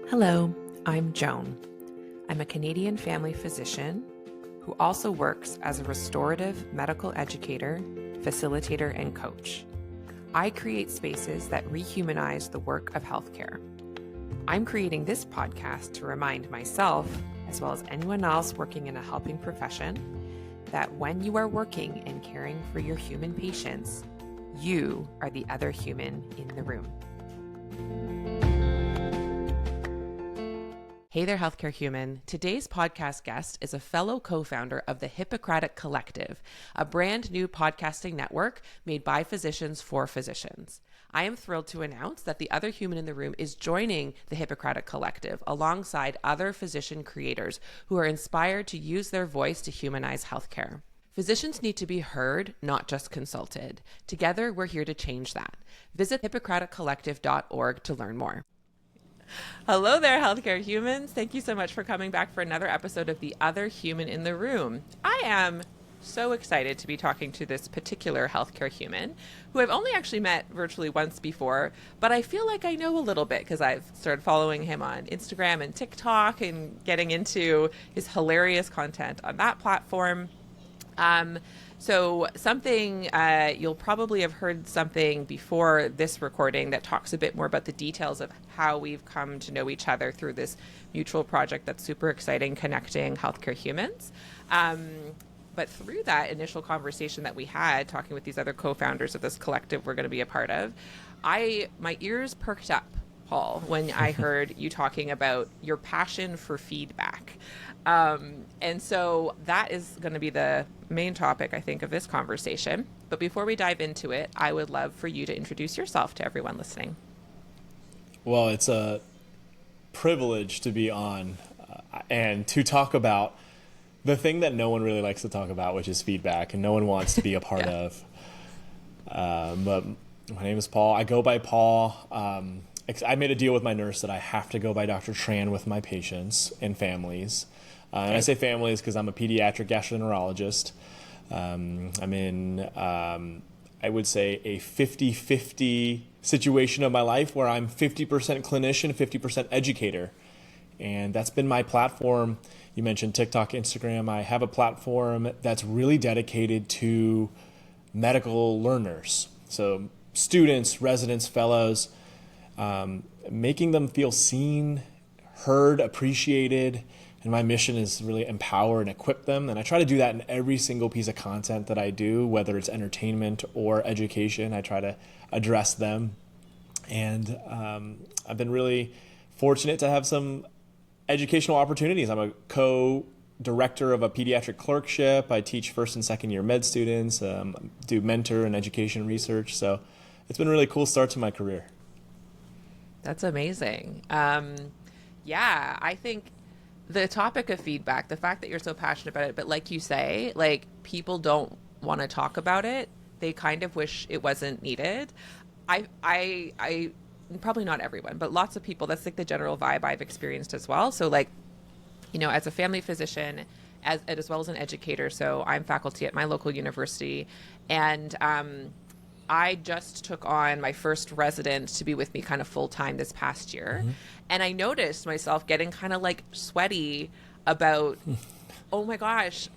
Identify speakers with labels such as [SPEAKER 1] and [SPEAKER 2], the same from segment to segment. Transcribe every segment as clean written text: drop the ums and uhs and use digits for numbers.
[SPEAKER 1] Hello, I'm Joan. I'm a Canadian family physician who also works as a restorative medical educator, facilitator, and coach. I create spaces that rehumanize the work of healthcare. I'm creating this podcast to remind myself, as well as anyone else working in a helping profession, that when you are working and caring for your human patients, you are the other human in the room. Hey there, healthcare human. Today's podcast guest is a fellow co-founder of the Hippocratic Collective, a brand new podcasting network made by physicians for physicians. I am thrilled to announce that the other human in the room is joining the Hippocratic Collective alongside other physician creators who are inspired to use their voice to humanize healthcare. Physicians need to be heard, not just consulted. Together, we're here to change that. Visit hippocraticcollective.org to learn more. Hello there, healthcare humans. Thank you so much for coming back for another episode of The Other Human in the Room. I am so excited to be talking to this particular healthcare human who I've only actually met virtually once before, but I feel like I know a little bit because I've started following him on Instagram and TikTok and getting into his hilarious content on that platform. So something, you'll probably have heard something before this recording that talks a bit more about the details of how we've come to know each other through this mutual project that's super exciting, connecting healthcare humans. But through that initial conversation that we had, talking with these other co-founders of this collective we're going to be a part of, my ears perked up, Paul, when I heard you talking about your passion for feedback. And so that is going to be the main topic, I think, of this conversation. But before we dive into it, I would love for you to introduce yourself to everyone listening.
[SPEAKER 2] Well, it's a privilege to be on and to talk about the thing that no one really likes to talk about, which is feedback, and no one wants to be a part of. But my name is Paul. I go by Paul. I made a deal with my nurse that I have to go by Dr. Tran with my patients and families. And I say families because I'm a pediatric gastroenterologist. I'm in, I would say, a 50-50 situation of my life where I'm 50% clinician, 50% educator. And that's been my platform. You mentioned TikTok, Instagram. I have a platform that's really dedicated to medical learners. So students, residents, fellows, making them feel seen, heard, appreciated. And my mission is really empower and equip them. And I try to do that in every single piece of content that I do, whether it's entertainment or education. I try to address them. And I've been really fortunate to have some educational opportunities. I'm a co-director of a pediatric clerkship. I teach first and second year med students, do mentor and education research. So it's been a really cool start to my career.
[SPEAKER 1] That's amazing. Yeah, I think the topic of feedback, the fact that you're so passionate about it, but like you say, like people don't want to talk about it. They kind of wish it wasn't needed. I probably not everyone, but lots of people, that's like the general vibe I've experienced as well. So like, you know, as a family physician, as well as an educator, so I'm faculty at my local university, and I just took on my first resident to be with me kind of full time this past year. Mm-hmm. And I noticed myself getting kind of like sweaty about, oh my gosh,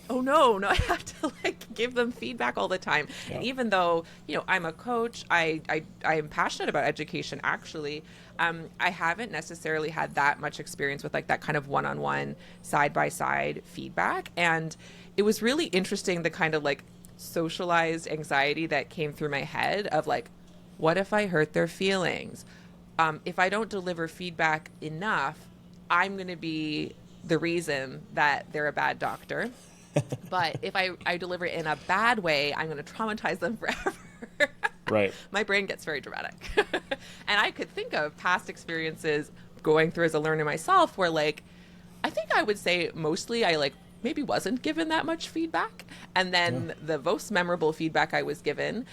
[SPEAKER 1] oh no, I have to like give them feedback all the time. Yeah. And even though, you know, I'm a coach, I am passionate about education actually. I haven't necessarily had that much experience with like that kind of one-on-one side-by-side feedback. And it was really interesting, the kind of like socialized anxiety that came through my head of like, what if I hurt their feelings? If I don't deliver feedback enough, I'm going to be the reason that they're a bad doctor. But if I deliver it in a bad way, I'm going to traumatize them forever.
[SPEAKER 2] Right.
[SPEAKER 1] My brain gets very dramatic. And I could think of past experiences going through as a learner myself where like, I think I would say mostly I like maybe wasn't given that much feedback. And then the most memorable feedback I was given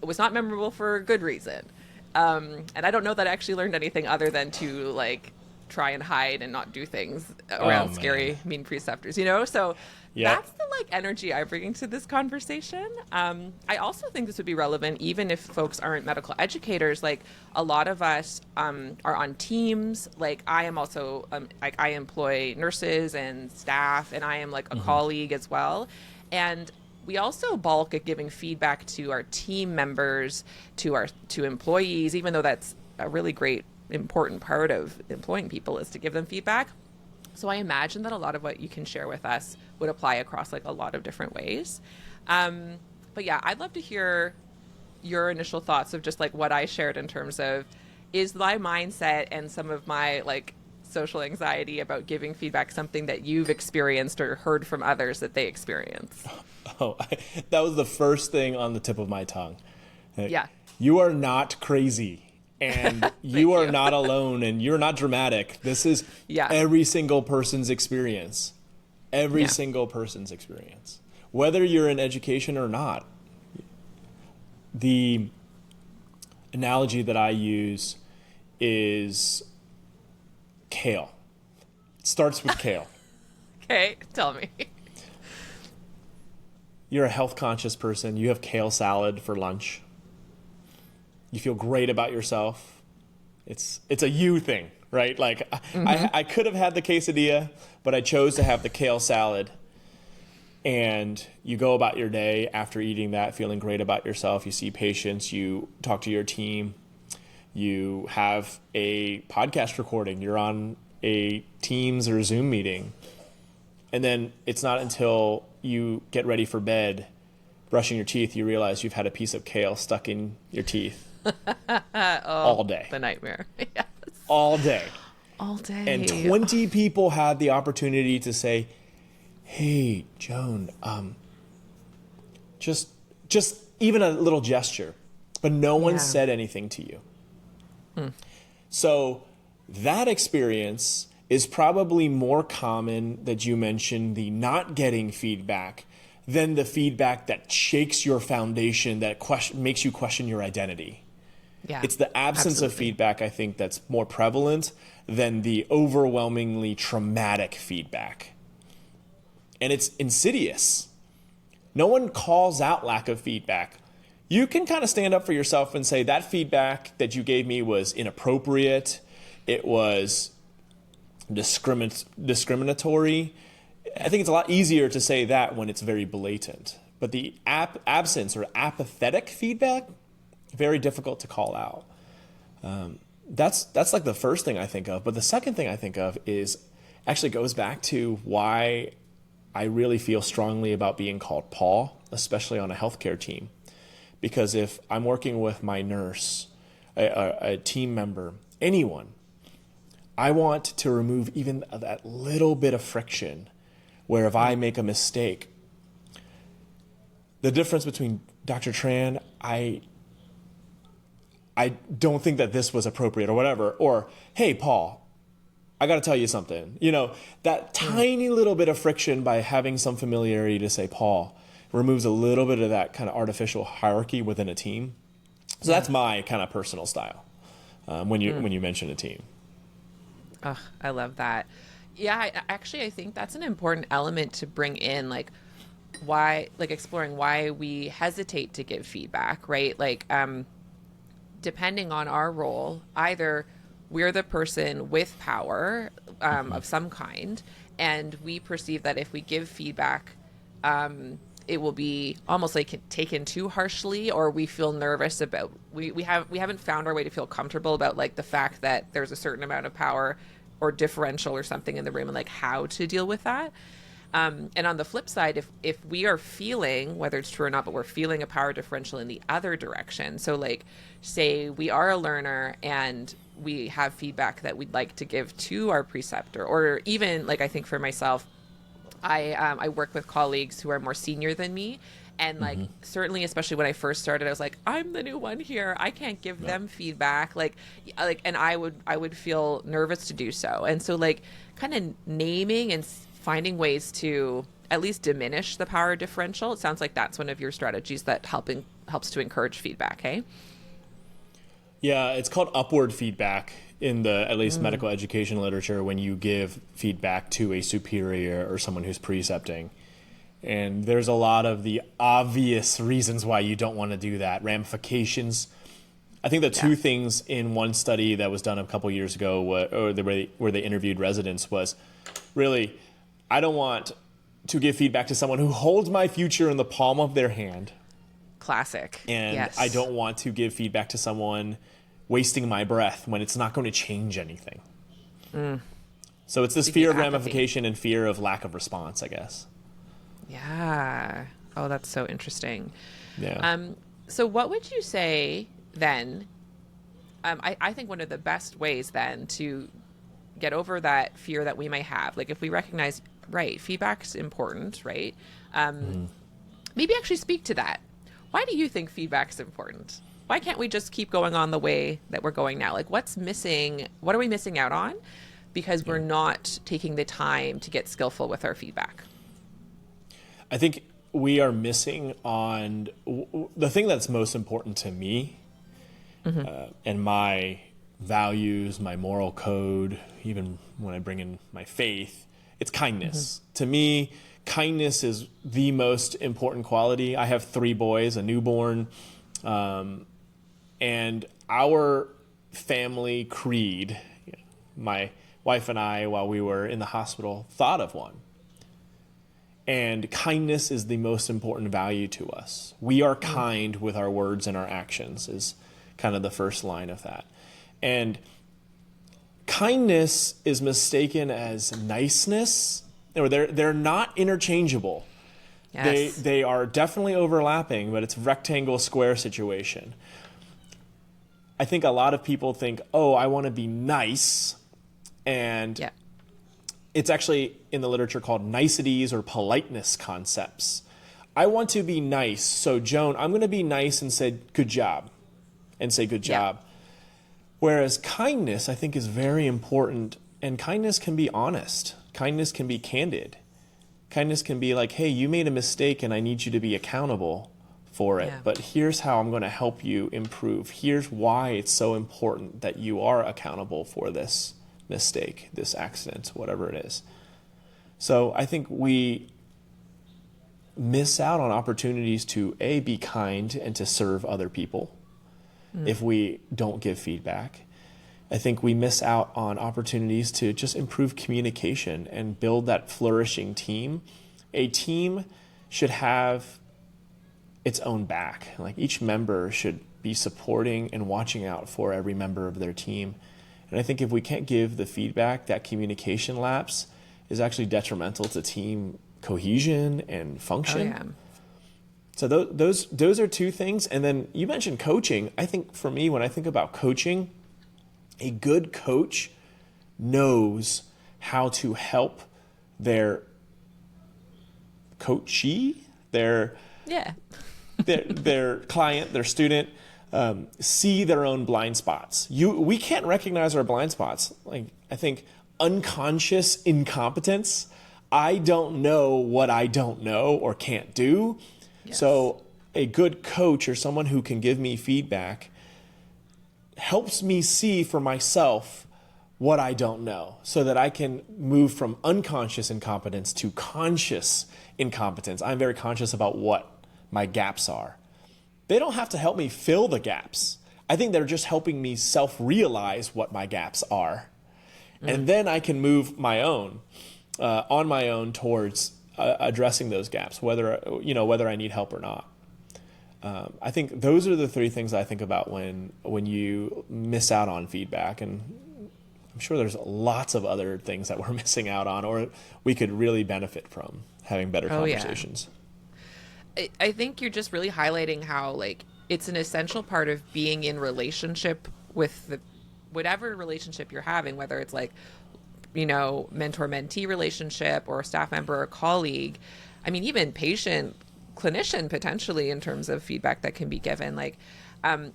[SPEAKER 1] was not memorable for a good reason. And I don't know that I actually learned anything other than to like try and hide and not do things around scary, mean preceptors, you know? So
[SPEAKER 2] Yeah.
[SPEAKER 1] That's the like energy I bring to this conversation. I also think this would be relevant even if folks aren't medical educators. Like a lot of us are on teams. Like I am also like I employ nurses and staff, and I am like a colleague as well. And we also bulk at giving feedback to our team members, to employees, even though that's a really great important part of employing people is to give them feedback. So I imagine that a lot of what you can share with us would apply across like a lot of different ways. But yeah, I'd love to hear your initial thoughts of just like what I shared in terms of is my mindset and some of my like social anxiety about giving feedback something that you've experienced or heard from others that they experience.
[SPEAKER 2] That was the first thing on the tip of my tongue.
[SPEAKER 1] Yeah.
[SPEAKER 2] You are not crazy. And you are not alone, and you're not dramatic. This is every single person's experience. Every single person's experience. Whether you're in education or not. The analogy that I use is kale. It starts with kale.
[SPEAKER 1] Okay, tell me.
[SPEAKER 2] You're a health conscious person. You have kale salad for lunch. You feel great about yourself. It's a you thing, right? Like I could have had the quesadilla, but I chose to have the kale salad. And you go about your day after eating that, feeling great about yourself. You see patients, you talk to your team, you have a podcast recording, you're on a Teams or Zoom meeting. And then it's not until you get ready for bed, brushing your teeth, you realize you've had a piece of kale stuck in your teeth. All day.
[SPEAKER 1] The nightmare. Yes.
[SPEAKER 2] All day.
[SPEAKER 1] All day.
[SPEAKER 2] And 20 people had the opportunity to say, hey, Joan, just even a little gesture, but no one said anything to you. So that experience is probably more common that you mentioned the not getting feedback than the feedback that shakes your foundation, that makes you question your identity.
[SPEAKER 1] Yeah,
[SPEAKER 2] it's the absence of feedback, I think, that's more prevalent than the overwhelmingly traumatic feedback. And it's insidious. No one calls out lack of feedback. You can kind of stand up for yourself and say, that feedback that you gave me was inappropriate. It was discriminatory. I think it's a lot easier to say that when it's very blatant. But the absence or apathetic feedback, very difficult to call out. That's like the first thing I think of. But the second thing I think of is actually goes back to why I really feel strongly about being called Paul, especially on a healthcare team. Because if I'm working with my nurse, a team member, anyone, I want to remove even that little bit of friction where if I make a mistake, the difference between Dr. Tran, I don't think that this was appropriate or whatever. Or, hey, Paul, I got to tell you something. You know, that tiny little bit of friction by having some familiarity to say Paul removes a little bit of that kind of artificial hierarchy within a team. So that's my kind of personal style when you mention a team.
[SPEAKER 1] Oh, I love that. Yeah, I think that's an important element to bring in, like why, like exploring why we hesitate to give feedback, right? Like, depending on our role, either we're the person with power of some kind, and we perceive that if we give feedback, it will be almost like taken too harshly, or we feel nervous about, we haven't found our way to feel comfortable about like the fact that there's a certain amount of power or differential or something in the room and like how to deal with that. And on the flip side, if we are feeling, whether it's true or not, but we're feeling a power differential in the other direction. So like, say we are a learner and we have feedback that we'd like to give to our preceptor, or even like, I think for myself, I work with colleagues who are more senior than me. And like, certainly, especially when I first started, I was like, I'm the new one here. I can't give them feedback. And I would feel nervous to do so. And so like kind of naming and finding ways to at least diminish the power differential. It sounds like that's one of your strategies that helps to encourage feedback. Hey.
[SPEAKER 2] Yeah, it's called upward feedback in the at least medical education literature when you give feedback to a superior or someone who's precepting. And there's a lot of the obvious reasons why you don't want to do that, ramifications. I think the two things in one study that was done a couple years ago, where they interviewed residents, was really, I don't want to give feedback to someone who holds my future in the palm of their hand.
[SPEAKER 1] Classic.
[SPEAKER 2] And
[SPEAKER 1] yes.
[SPEAKER 2] I don't want to give feedback to someone wasting my breath when it's not going to change anything. So it's this fear of ramification and fear of lack of response, I guess.
[SPEAKER 1] Yeah. Oh, that's so interesting.
[SPEAKER 2] Yeah.
[SPEAKER 1] So what would you say then? I think one of the best ways then to get over that fear that we might have, like if we recognize, right, feedback's important, right? Maybe actually speak to that. Why do you think feedback's important? Why can't we just keep going on the way that we're going now? Like what's missing? What are we missing out on? Because we're not taking the time to get skillful with our feedback.
[SPEAKER 2] I think we are missing on the thing that's most important to me and my values, my moral code, even when I bring in my faith, it's kindness. To me, kindness is the most important quality. I have 3 boys, a newborn, and our family creed, my wife and I, while we were in the hospital, thought of one. And kindness is the most important value to us. We are kind with our words and our actions is kind of the first line of that. And kindness is mistaken as niceness, or they're not interchangeable.
[SPEAKER 1] Yes.
[SPEAKER 2] They are definitely overlapping, but it's a rectangle square situation. I think a lot of people think, oh, I want to be nice. And it's actually in the literature called niceties or politeness concepts. I want to be nice. So, Joan, I'm going to be nice and say good job and say good job. Whereas kindness, I think, is very important. And kindness can be honest. Kindness can be candid. Kindness can be like, hey, you made a mistake and I need you to be accountable for it. But here's how I'm going to help you improve. Here's why it's so important that you are accountable for this mistake, this accident, whatever it is. So I think we miss out on opportunities to be kind and to serve other people if we don't give feedback. I think we miss out on opportunities to just improve communication and build that flourishing team. A team should have its own back. Like each member should be supporting and watching out for every member of their team. And I think if we can't give the feedback, that communication lapse is actually detrimental to team cohesion and function. So those are 2 things. And then you mentioned coaching. I think for me, when I think about coaching, a good coach knows how to help their coachee, their client, their student, see their own blind spots. We can't recognize our blind spots. Like I think unconscious incompetence. I don't know what I don't know or can't do. So a good coach or someone who can give me feedback helps me see for myself what I don't know so that I can move from unconscious incompetence to conscious incompetence. I'm very conscious about what my gaps are. They don't have to help me fill the gaps. I think they're just helping me self-realize what my gaps are. And then I can move on my own towards addressing those gaps, whether I need help or not. I think those are the 3 things I think about when you miss out on feedback. And I'm sure there's lots of other things that we're missing out on or we could really benefit from having better conversations.
[SPEAKER 1] I think you're just really highlighting how like it's an essential part of being in relationship with whatever relationship you're having, whether it's like, mentor-mentee relationship or a staff member or colleague. I mean, even patient, clinician potentially in terms of feedback that can be given. Like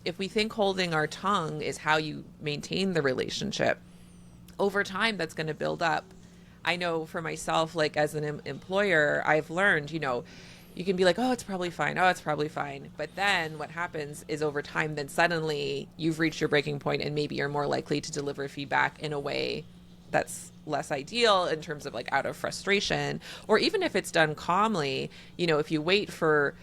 [SPEAKER 1] if we think holding our tongue is how you maintain the relationship, over time that's going to build up. I know for myself, like as an employer, I've learned, you can be like, oh, it's probably fine. Oh, it's probably fine. But then what happens is over time, then suddenly you've reached your breaking point and maybe you're more likely to deliver feedback in a way that's less ideal in terms of like out of frustration, or even if it's done calmly, if you wait for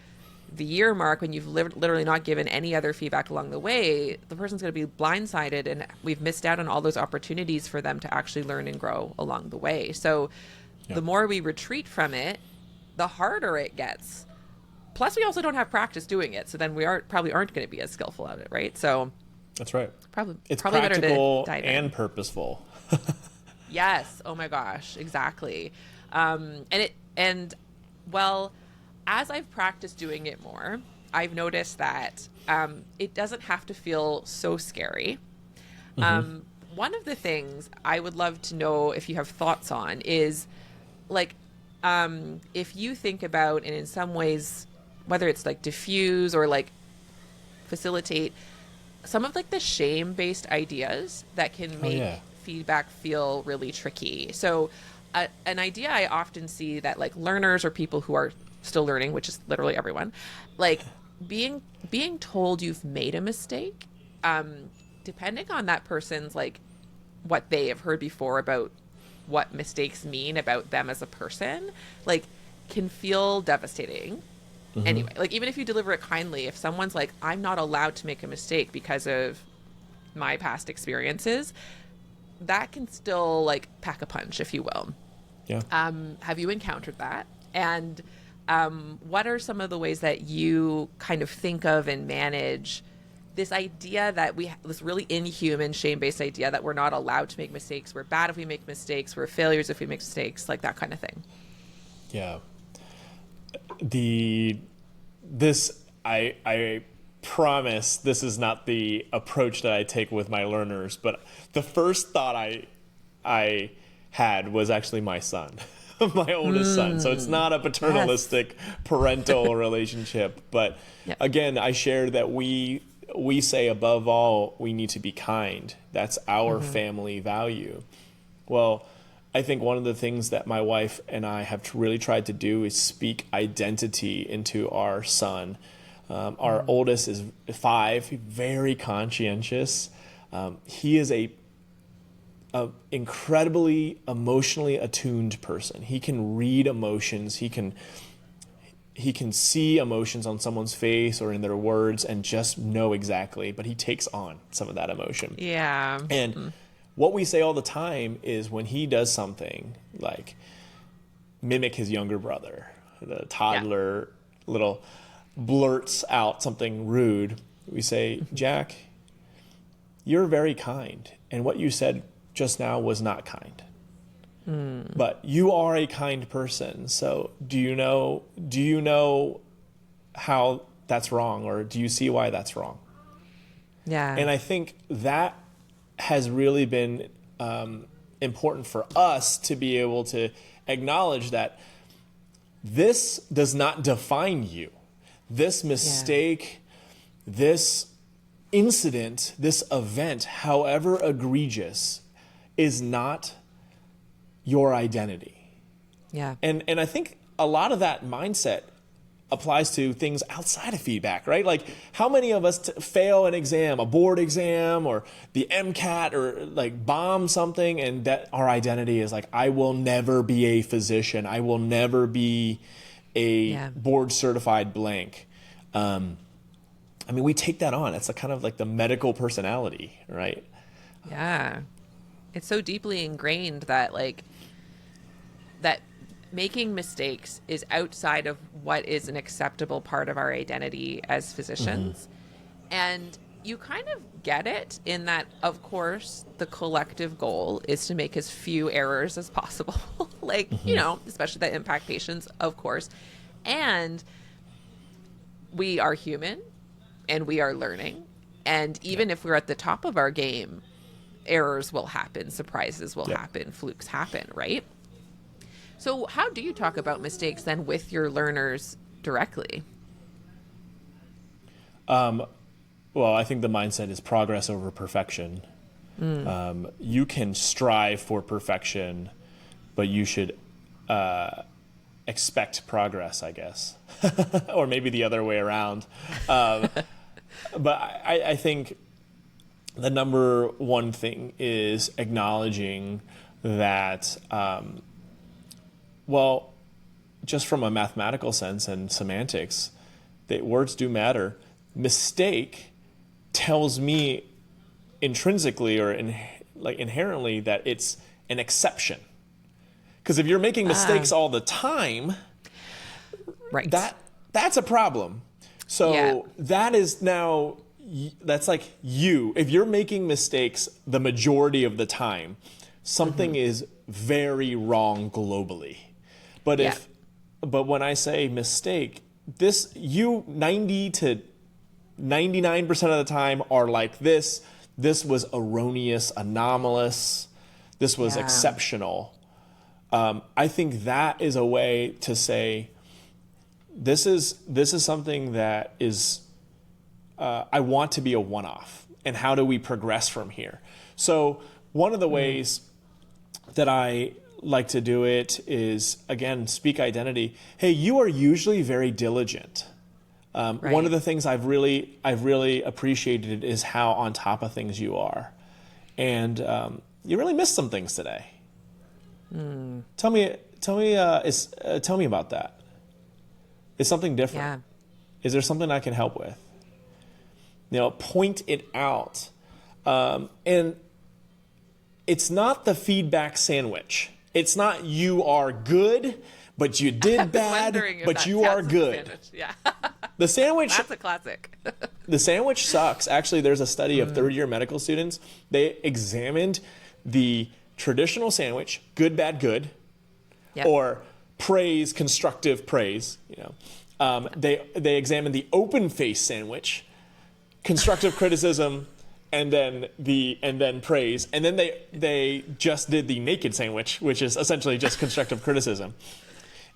[SPEAKER 1] the year mark when you've literally not given any other feedback along the way, the person's going to be blindsided, and we've missed out on all those opportunities for them to actually learn and grow along the way. So the more we retreat from it, the harder it gets. Plus, we also don't have practice doing it, so then we probably aren't going to be as skillful at it, right? So
[SPEAKER 2] that's right.
[SPEAKER 1] It's
[SPEAKER 2] probably practical
[SPEAKER 1] better to dive
[SPEAKER 2] and
[SPEAKER 1] in.
[SPEAKER 2] Purposeful.
[SPEAKER 1] Yes. Oh my gosh. Exactly. As I've practiced doing it more, I've noticed that it doesn't have to feel so scary. One of the things I would love to know if you have thoughts on is like, if you think about, and in some ways, whether it's like diffuse or like facilitate some of like the shame-based ideas that can make feedback feel really tricky. So an idea I often see that like learners or people who are still learning, which is literally everyone, like being told you've made a mistake, depending on that person's like what they have heard before about what mistakes mean about them as a person, like can feel devastating. Anyway, like even if you deliver it kindly, if someone's like, I'm not allowed to make a mistake because of my past experiences, that can still like pack a punch, if you will.
[SPEAKER 2] Yeah.
[SPEAKER 1] Have you encountered that? And what are some of the ways that you kind of think of and manage this idea that this really inhuman, shame-based idea that we're not allowed to make mistakes, we're bad if we make mistakes, we're failures if we make mistakes, like that kind of thing?
[SPEAKER 2] Yeah. I promise this is not the approach that I take with my learners, but the first thought I had was actually my son, my oldest son. So it's not a paternalistic parental relationship, but again, I shared that we say above all, we need to be kind. That's our family value. Well, I think one of the things that my wife and I have really tried to do is speak identity into our son. Our oldest is 5, very conscientious. He is a incredibly emotionally attuned person. He can read emotions. He can see emotions on someone's face or in their words and just know exactly, but he takes on some of that emotion.
[SPEAKER 1] Yeah.
[SPEAKER 2] And what we say all the time is when he does something like mimic his younger brother, the toddler little blurts out something rude, we say, Jack, you're very kind. And what you said just now was not kind. But you are a kind person. So do you know how that's wrong, or do you see why that's wrong?
[SPEAKER 1] Yeah.
[SPEAKER 2] And I think that has really been important for us to be able to acknowledge that this does not define you. This mistake, this incident, this event, however egregious, is not your identity.
[SPEAKER 1] Yeah.
[SPEAKER 2] And I think a lot of that mindset applies to things outside of feedback, right? Like how many of us fail an exam, a board exam or the MCAT, or like bomb something, and that our identity is like, I will never be a physician. I will never be a board certified blank. I mean, we take that on. It's a kind of like the medical personality, right?
[SPEAKER 1] Yeah. It's so deeply ingrained that that making mistakes is outside of what is an acceptable part of our identity as physicians. And you kind of get it in that, of course, the collective goal is to make as few errors as possible. Especially that impact patients, of course. And we are human and we are learning. And even if we're at the top of our game, errors will happen, surprises will happen, flukes happen, right? So how do you talk about mistakes then with your learners directly?
[SPEAKER 2] Well, I think the mindset is progress over perfection. You can strive for perfection, but you should expect progress, I guess. Or maybe the other way around. But I think the number one thing is acknowledging that, well, just from a mathematical sense and semantics, that words do matter. Mistake tells me intrinsically or inherently that it's an exception. Because if you're making mistakes all the time,
[SPEAKER 1] right,
[SPEAKER 2] that's a problem. So that is now, that's like you. If you're making mistakes the majority of the time, something is very wrong globally. But but when I say mistake, you 90 to 99% of the time are like this. This was erroneous, anomalous. This was exceptional. I think that is a way to say, this is something that is, I want to be a one-off. And how do we progress from here? So one of the ways that I like to do it is, again, speak identity. Hey, you are usually very diligent. One of the things I've really appreciated is how on top of things you are. And you really missed some things today. Tell me about that. Is something different?
[SPEAKER 1] Yeah.
[SPEAKER 2] Is there something I can help with? Point it out. And it's not the feedback sandwich. It's not you are good, but you did bad, but you are good.
[SPEAKER 1] Yeah.
[SPEAKER 2] The sandwich.
[SPEAKER 1] That's a classic.
[SPEAKER 2] The sandwich sucks. Actually, there's a study of third-year medical students. They examined the traditional sandwich, good, bad, good, or praise, constructive praise. They examined the open-face sandwich, constructive criticism, and then praise, and then they just did the naked sandwich, which is essentially just constructive criticism.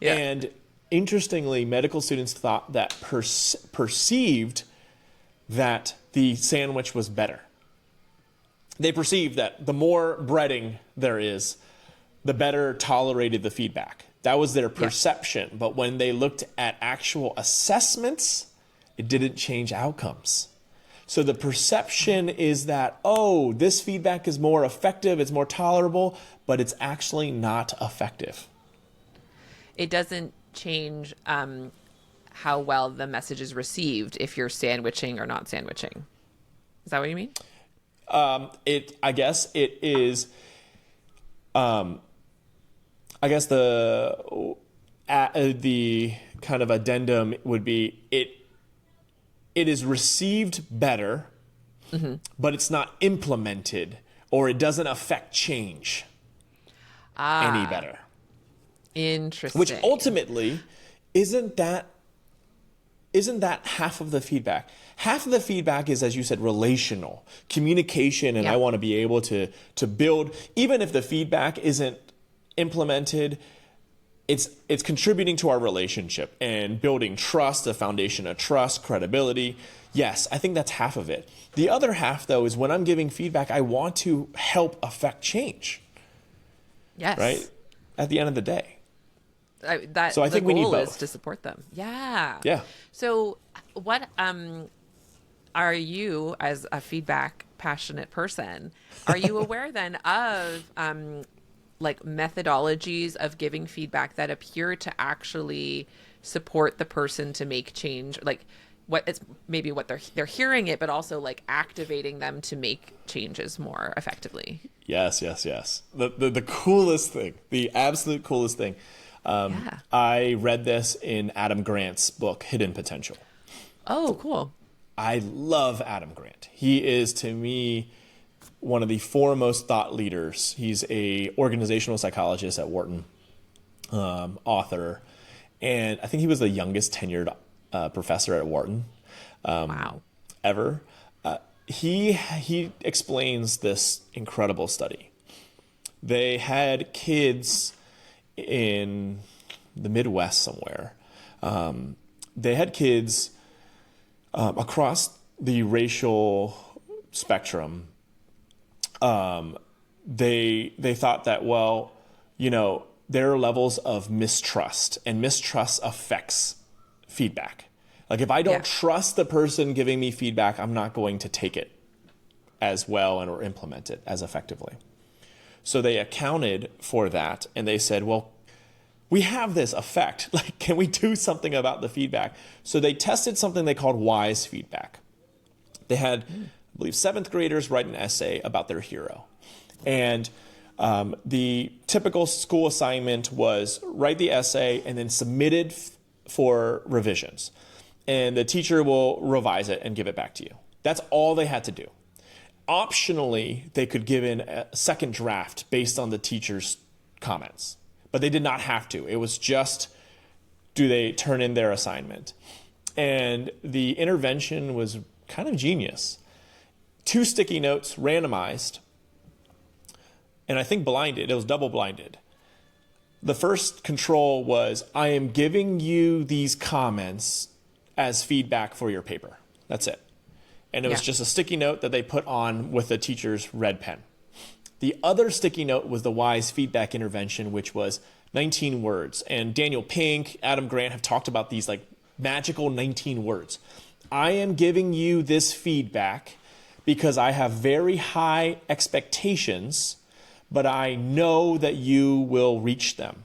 [SPEAKER 2] Yeah. And interestingly, medical students thought that perceived that the sandwich was better. They perceived that the more breading there is, the better tolerated the feedback. That was their perception. But when they looked at actual assessments, it didn't change outcomes. So the perception is that, this feedback is more effective, it's more tolerable, but it's actually not effective.
[SPEAKER 1] It doesn't change how well the message is received if you're sandwiching or not sandwiching. Is that what you mean?
[SPEAKER 2] I guess it is. I guess the kind of addendum would be it is received better, but it's not implemented, or it doesn't affect change any better.
[SPEAKER 1] Interesting.
[SPEAKER 2] Which ultimately isn't that half of the feedback. Half of the feedback is, as you said, relational communication, and I want to be able to build, even if the feedback isn't implemented, it's contributing to our relationship and building trust, a foundation of trust, credibility. Yes, I think that's half of it. The other half, though, is when I'm giving feedback, I want to help affect change.
[SPEAKER 1] Yes.
[SPEAKER 2] Right? At the end of the day.
[SPEAKER 1] So
[SPEAKER 2] I think we need both.
[SPEAKER 1] The goal is to support them. Yeah.
[SPEAKER 2] Yeah.
[SPEAKER 1] So what are you, as a feedback passionate person, are you aware then of like methodologies of giving feedback that appear to actually support the person to make change? Like what they're hearing it, but also like activating them to make changes more effectively.
[SPEAKER 2] Yes. The coolest thing, the absolute coolest thing. I read this in Adam Grant's book, Hidden Potential.
[SPEAKER 1] Oh, cool.
[SPEAKER 2] I love Adam Grant. He is, to me, one of the foremost thought leaders. He's a organizational psychologist at Wharton, author, and I think he was the youngest tenured professor at Wharton.
[SPEAKER 1] Wow.
[SPEAKER 2] Ever. He explains this incredible study. They had kids in the Midwest somewhere. They had kids across the racial spectrum. They thought that, there are levels of mistrust, and mistrust affects feedback. Like if I don't trust the person giving me feedback, I'm not going to take it as well or implement it as effectively. So they accounted for that, and they said, well, we have this effect. Like, can we do something about the feedback? So they tested something they called wise feedback. They had, I believe, 7th graders write an essay about their hero. And the typical school assignment was write the essay and then submit it for revisions. And the teacher will revise it and give it back to you. That's all they had to do. Optionally, they could give in a second draft based on the teacher's comments. But they did not have to. It was just, do they turn in their assignment? And the intervention was kind of genius. 2 sticky notes, randomized, and I think blinded. It was double blinded. The first control was, I am giving you these comments as feedback for your paper. That's it. And it was just a sticky note that they put on with the teacher's red pen. The other sticky note was the wise feedback intervention, which was 19 words. And Daniel Pink, Adam Grant have talked about these like magical 19 words. I am giving you this feedback because I have very high expectations, but I know that you will reach them.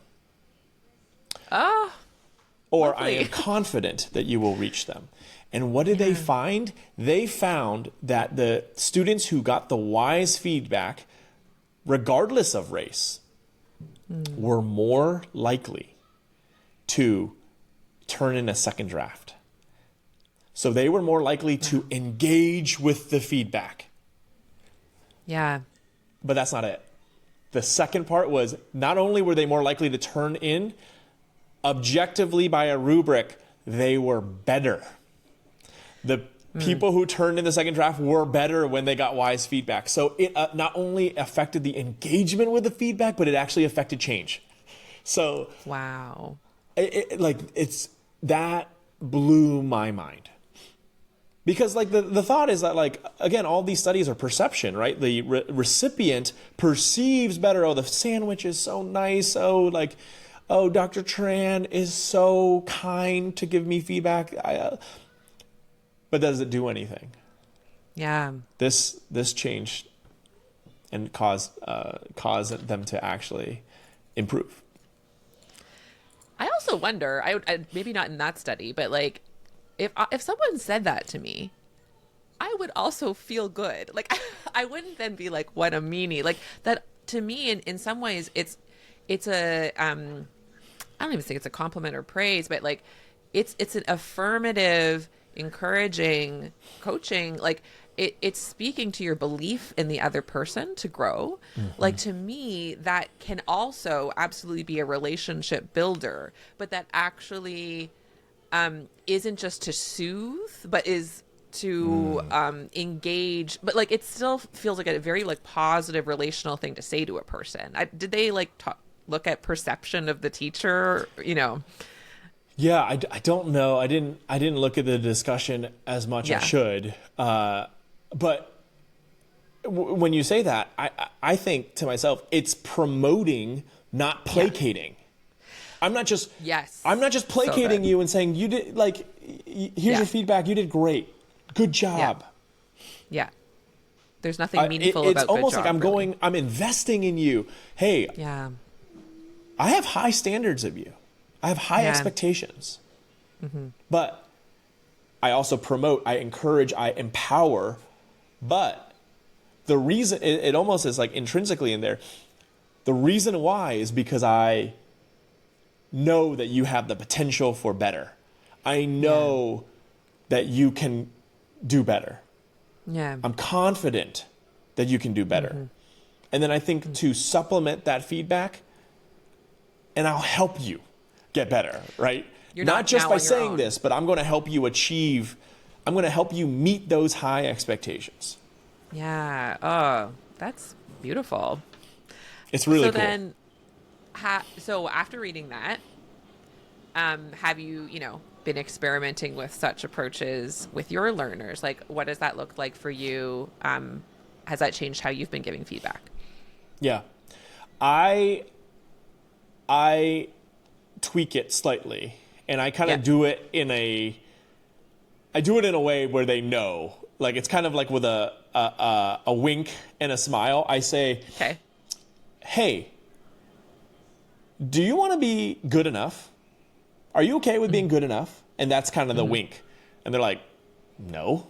[SPEAKER 2] Or I am confident that you will reach them. And what did they find? They found that the students who got the wise feedback, regardless of race, were more likely to turn in a second draft. So they were more likely to engage with the feedback.
[SPEAKER 1] Yeah.
[SPEAKER 2] But that's not it. The second part was, not only were they more likely to turn in, objectively by a rubric, they were better. The people who turned in the second draft were better when they got wise feedback. So it not only affected the engagement with the feedback, but it actually affected change. So
[SPEAKER 1] wow,
[SPEAKER 2] that blew my mind. Because like the thought is that, like, again, all these studies are perception, right? The recipient perceives better. Oh, the sandwich is so nice. Oh, like, oh, Dr. Tran is so kind to give me feedback. But does it do anything?
[SPEAKER 1] Yeah.
[SPEAKER 2] This changed and caused them to actually improve.
[SPEAKER 1] I also wonder, I maybe not in that study, but like, if someone said that to me, I would also feel good. Like, I wouldn't then be like, what a meanie. Like, that to me, in some ways, it's a I don't even think it's a compliment or praise, but like, it's an affirmative, encouraging, coaching. Like, it's speaking to your belief in the other person to grow. Like, to me, that can also absolutely be a relationship builder, but that actually isn't just to soothe, but is to engage. But like, it still feels like a very like positive relational thing to say to a person. Did they like look at perception of the teacher? You know?
[SPEAKER 2] Yeah, I don't know. I didn't look at the discussion as much as I should. But when you say that, I think to myself, it's promoting, not placating. I'm not just placating you and saying you did, like, here's your feedback. You did great. Good job.
[SPEAKER 1] Yeah. There's nothing meaningful about
[SPEAKER 2] it's almost
[SPEAKER 1] good
[SPEAKER 2] like
[SPEAKER 1] job,
[SPEAKER 2] I'm investing in you. Hey, I have high standards of you. I have high expectations. But I also promote, I encourage, I empower. But the reason, it almost is like intrinsically in there, the reason why is because I know that you have the potential for better. I know that you can do better.
[SPEAKER 1] Yeah.
[SPEAKER 2] I'm confident that you can do better. And then I think to supplement that feedback, and I'll help you get better, right?
[SPEAKER 1] You're
[SPEAKER 2] not just by saying
[SPEAKER 1] own.
[SPEAKER 2] this, but I'm going to help you I'm going to help you meet those high expectations.
[SPEAKER 1] Yeah. Oh, that's beautiful.
[SPEAKER 2] It's really cool.
[SPEAKER 1] Then, so after reading that, have you, been experimenting with such approaches with your learners? Like, what does that look like for you? Has that changed how you've been giving feedback?
[SPEAKER 2] Yeah. I tweak it slightly, and I kind of do it in a way where they know. Like, it's kind of like with a wink and a smile. I say,
[SPEAKER 1] okay,
[SPEAKER 2] hey, do you want to be good enough? Are you okay with being good enough? And that's kind of the wink. And they're like, no.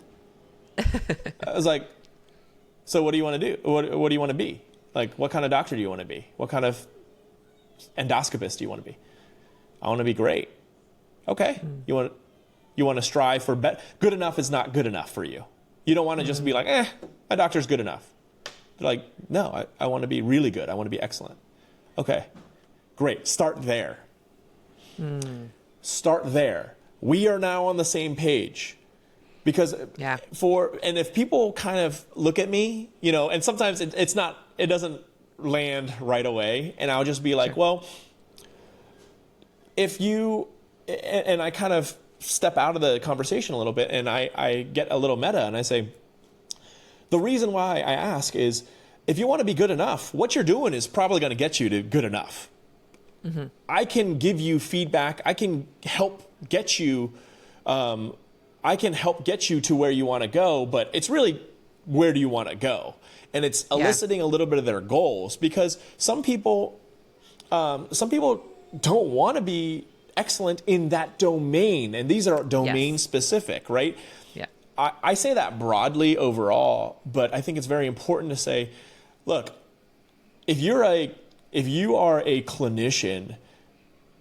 [SPEAKER 2] I was like, so what do you want to do? What do you want to be? Like, what kind of doctor do you want to be? What kind of endoscopist do you want to be? I want to be great. Okay. You want to strive for better. Good enough is not good enough for you. You don't want to just be like, my doctor's good enough. They're like, no, I want to be really good. I want to be excellent. Okay, great. Start there. Start there. We are now on the same page. Because and if people kind of look at me, and sometimes it doesn't land right away. And I'll just be like, well, if you, and I kind of step out of the conversation a little bit and I get a little meta and I say, the reason why I ask is if you want to be good enough, what you're doing is probably going to get you to good enough. I can give you feedback. I can help get you, to where you want to go, but it's really where do you want to go? And it's eliciting a little bit of their goals because some people don't want to be excellent in that domain. And these are domain specific, right?
[SPEAKER 1] Yeah.
[SPEAKER 2] I say that broadly overall, but I think it's very important to say, look, if you are a clinician,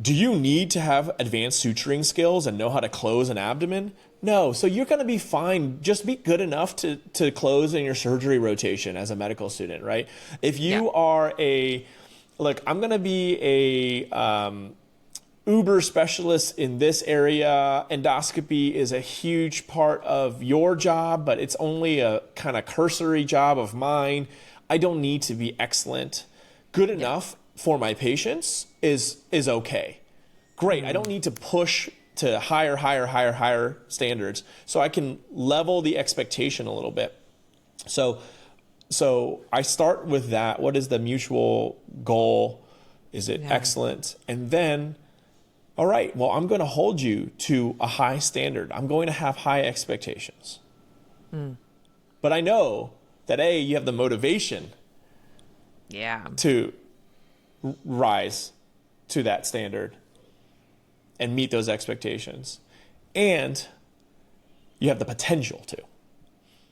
[SPEAKER 2] do you need to have advanced suturing skills and know how to close an abdomen? No. So you're going to be fine. Just be good enough to close in your surgery rotation as a medical student, right? If you are I'm going to be a uber specialist in this area. Endoscopy is a huge part of your job, but it's only a kind of cursory job of mine. I don't need to be excellent. Good enough for my patients is okay. Great. I don't need to push to higher standards. So I can level the expectation a little bit. So I start with that. What is the mutual goal? Is it excellent? And then, all right, well, I'm going to hold you to a high standard. I'm going to have high expectations. But I know that you have the motivation to rise to that standard and meet those expectations. And you have the potential to.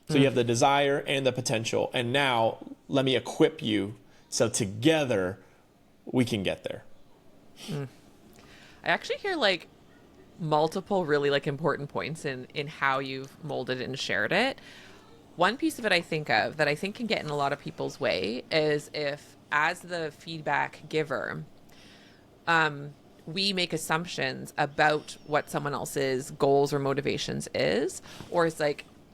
[SPEAKER 2] So you have the desire and the potential. And now let me equip you so together we can get there.
[SPEAKER 1] I actually hear multiple really important points in how you've molded it and shared it. One piece of it I think of that I think can get in a lot of people's way is if, as the feedback giver, we make assumptions about what someone else's goals or motivations is, or it's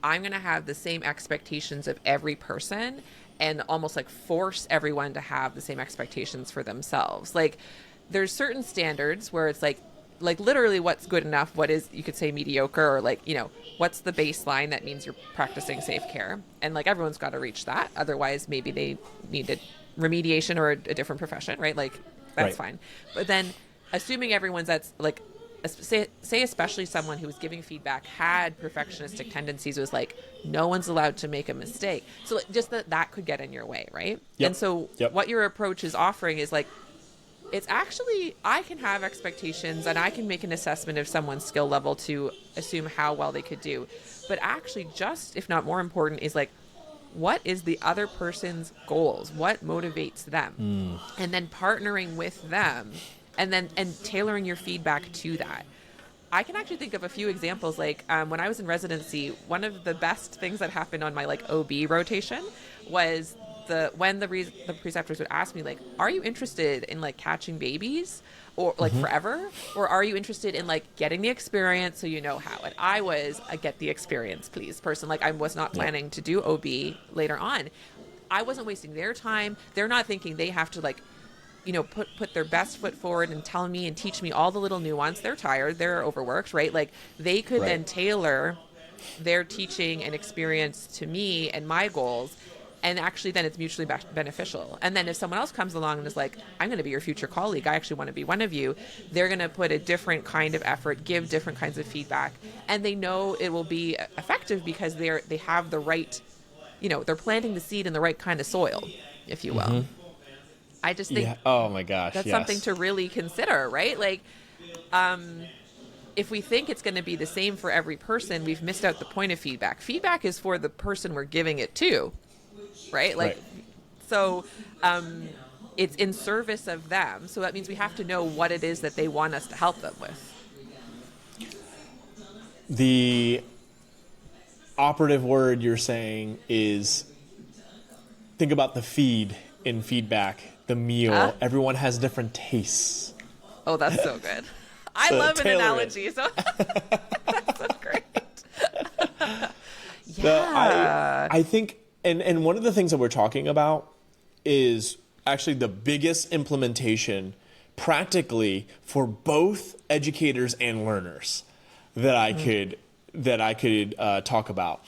[SPEAKER 1] I'm going to have the same expectations of every person and almost force everyone to have the same expectations for themselves. There's certain standards where it's literally what's good enough, what is, you could say, mediocre, or what's the baseline that means you're practicing safe care. And everyone's got to reach that. Otherwise, maybe they needed remediation or a different profession, right? That's fine. But then assuming everyone's say especially someone who was giving feedback had perfectionistic tendencies, was no one's allowed to make a mistake. So just that could get in your way, right? And so what your approach is offering is it's actually, I can have expectations and I can make an assessment of someone's skill level to assume how well they could do. But actually just, if not more important, is what is the other person's goals? What motivates them? And then partnering with them and tailoring your feedback to that. I can actually think of a few examples. When I was in residency, one of the best things that happened on my OB rotation was when the preceptors would ask me are you interested in catching babies or forever, or are you interested in getting the experience so you know how? And I was a get the experience please person. I was not planning to do OB later on. I wasn't wasting their time. They're not thinking they have to put their best foot forward and tell me and teach me all the little nuance. They're tired, they're overworked, right? They could then tailor their teaching and experience to me and my goals. And actually then it's mutually beneficial. And then if someone else comes along and is I'm going to be your future colleague, I actually want to be one of you, they're going to put a different kind of effort, give different kinds of feedback, and they know it will be effective because they have the right, they're planting the seed in the right kind of soil, if you will. I just think
[SPEAKER 2] Oh my gosh.
[SPEAKER 1] that's
[SPEAKER 2] Yes.
[SPEAKER 1] something to really consider, right? Like, if we think it's going to be the same for every person, we've missed out the point of feedback. Feedback is for the person we're giving it to, right? Like,
[SPEAKER 2] Right.
[SPEAKER 1] so it's in service of them. So that means we have to know what it is that they want us to help them with.
[SPEAKER 2] The operative word you're saying is think about the feed in feedback, the meal. Everyone has different tastes.
[SPEAKER 1] Oh, that's so good. I
[SPEAKER 2] So
[SPEAKER 1] love an
[SPEAKER 2] tailor it.
[SPEAKER 1] analogy. So that's so great.
[SPEAKER 2] I think, and one of the things that we're talking about is actually the biggest implementation practically for both educators and learners that I could talk about.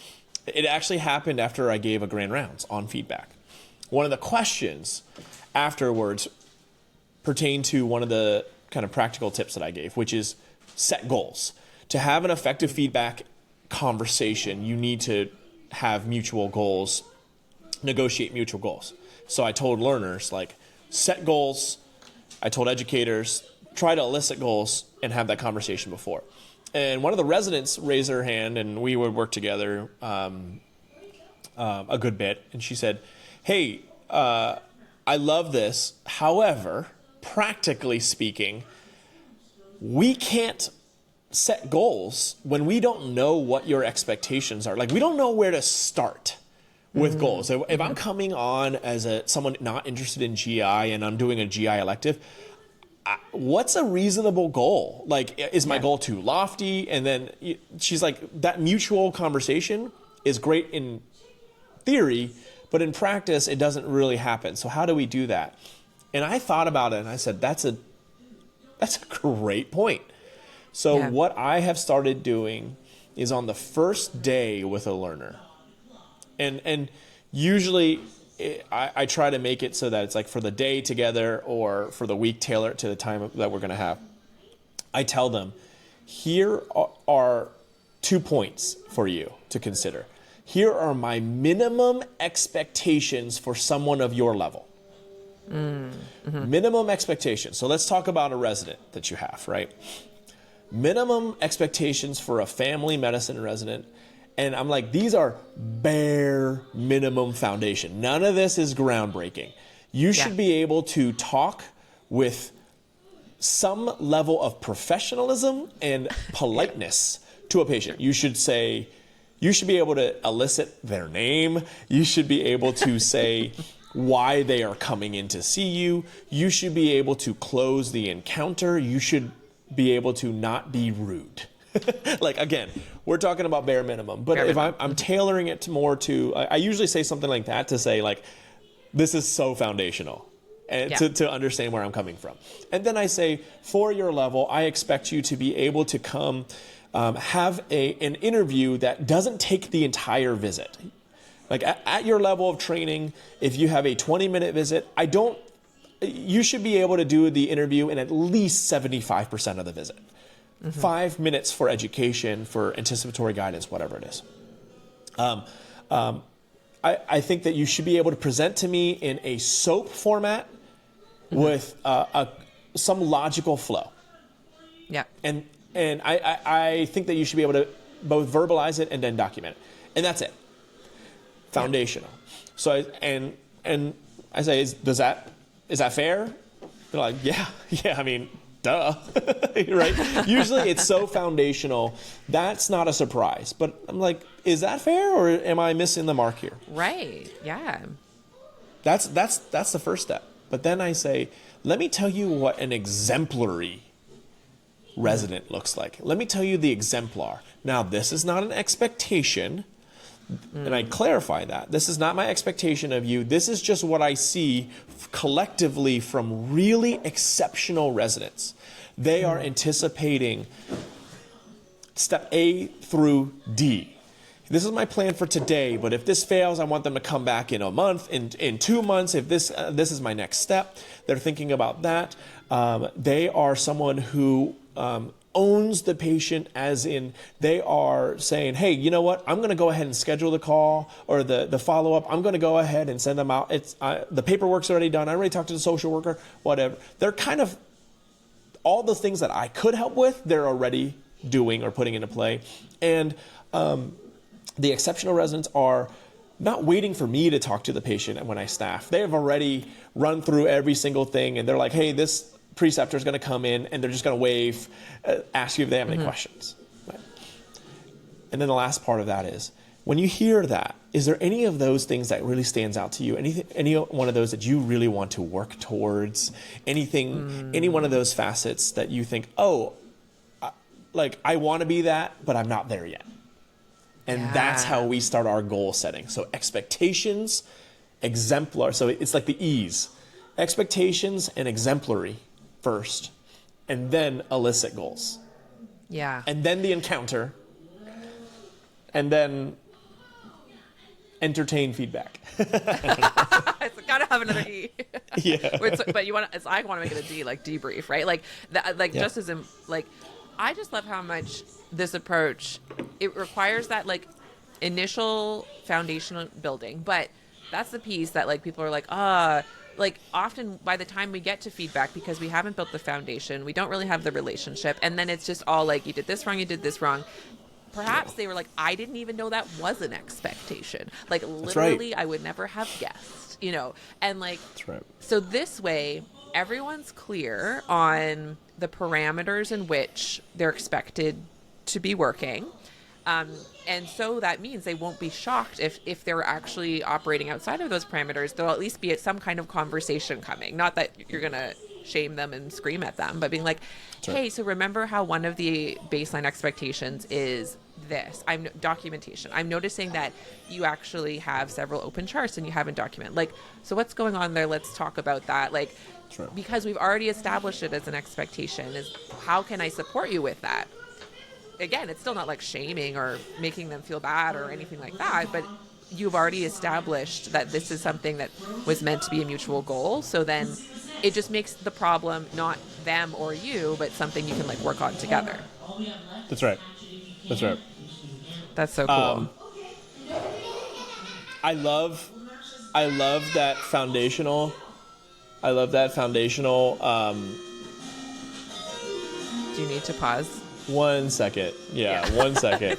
[SPEAKER 2] It actually happened after I gave a grand rounds on feedback. One of the questions afterwards pertained to one of the kind of practical tips that I gave, which is set goals. To have an effective feedback conversation, you need to have mutual goals, negotiate mutual goals. So I told learners, like, set goals. I told educators, try to elicit goals and have that conversation before. And one of the residents raised her hand, and we would work together a good bit. And she said, hey, I love this. However, practically speaking, we can't set goals when we don't know what your expectations are. Like, we don't know where to start with goals. If I'm coming on as someone not interested in GI and I'm doing a GI elective, what's a reasonable goal? Like, is my goal too lofty? And then she's like, that mutual conversation is great in theory, but in practice, it doesn't really happen. So how do we do that? And I thought about it and I said, that's a great point. So what I have started doing is on the first day with a learner, and usually I try to make it so that it's like for the day together or for the week, tailor it to the time that we're going to have. I tell them, here are 2 points for you to consider. Here are my minimum expectations for someone of your level. Minimum expectations. So let's talk about a resident that you have, right? Minimum expectations for a family medicine resident. And I'm like, these are bare minimum foundation. None of this is groundbreaking. You should be able to talk with some level of professionalism and politeness to a patient. You should be able to elicit their name. You should be able to say why they are coming in to see you. You should be able to close the encounter. You should be able to not be rude. Like, again, we're talking about bare minimum. But if I'm tailoring it to I usually say something like that to say, like, this is so foundational and to understand where I'm coming from. And then I say, for your level, I expect you to be able to come have an interview that doesn't take the entire visit. Like, at your level of training, if you have a 20-minute visit, you should be able to do the interview in at least 75% of the visit. 5 minutes for education, for anticipatory guidance, whatever it is. I think that you should be able to present to me in a SOAP format with some logical flow.
[SPEAKER 1] Yeah.
[SPEAKER 2] And I think that you should be able to both verbalize it and then document it. And that's it. Foundational. So I say, is that fair? They're like, yeah, I mean, duh, right? Usually it's so foundational, that's not a surprise. But I'm like, is that fair, or am I missing the mark here?
[SPEAKER 1] Right, yeah.
[SPEAKER 2] That's the first step. But then I say, let me tell you what an exemplary resident looks like. Let me tell you the exemplar. Now, this is not an expectation, and I clarify that. This is not my expectation of you. This is just what I see collectively from really exceptional residents. They are anticipating step A through D. This is my plan for today, but if this fails, I want them to come back in a month, in 2 months. If this is my next step, they're thinking about that. They are someone who owns the patient, as in they are saying, hey, you know what? I'm going to go ahead and schedule the call or the follow-up. I'm going to go ahead and send them out. The paperwork's already done. I already talked to the social worker, whatever. They're kind of all the things that I could help with, they're already doing or putting into play. And the exceptional residents are not waiting for me to talk to the patient when I staff. They have already run through every single thing, and they're like, hey, this preceptor is going to come in, and they're just going to wave, ask you if they have any questions. Right. And then the last part of that is, when you hear that, is there any of those things that really stands out to you? Any one of those that you really want to work towards? Anything, any one of those facets that you think, oh, I want to be that, but I'm not there yet. And that's how we start our goal setting. So expectations, exemplar. So it's like the E's. Expectations and exemplary first, and then elicit goals.
[SPEAKER 1] Yeah.
[SPEAKER 2] And then the encounter, and then entertain feedback.
[SPEAKER 1] It's gotta have another E.
[SPEAKER 2] Yeah.
[SPEAKER 1] But you want to, I want to make it a D, like debrief, right? Like that, just as in, like, I just love how much this approach, it requires that like initial foundational building, but that's the piece that like people are like, like often by the time we get to feedback, because we haven't built the foundation, we don't really have the relationship, and then it's just all like, you did this wrong, you did this wrong. Perhaps they were like, I didn't even know that was an expectation. Like literally, I would never have guessed, and like,
[SPEAKER 2] That's right.
[SPEAKER 1] So this way, everyone's clear on the parameters in which they're expected to be working. And so that means they won't be shocked if they're actually operating outside of those parameters. There'll at least be some kind of conversation coming. Not that you're going to shame them and scream at them, but being like, hey, so remember how one of the baseline expectations is this? Documentation. I'm noticing that you actually have several open charts and you haven't documented. Like, so what's going on there? Let's talk about that. Like, because we've already established it as an expectation, is how can I support you with that? Again, it's still not like shaming or making them feel bad or anything like that, but you've already established that this is something that was meant to be a mutual goal. So then it just makes the problem not them or you, but something you can like work on together.
[SPEAKER 2] That's right. That's right.
[SPEAKER 1] That's so cool.
[SPEAKER 2] I love that foundational. Do
[SPEAKER 1] you need to pause?
[SPEAKER 2] 1 second. Yeah. 1 second.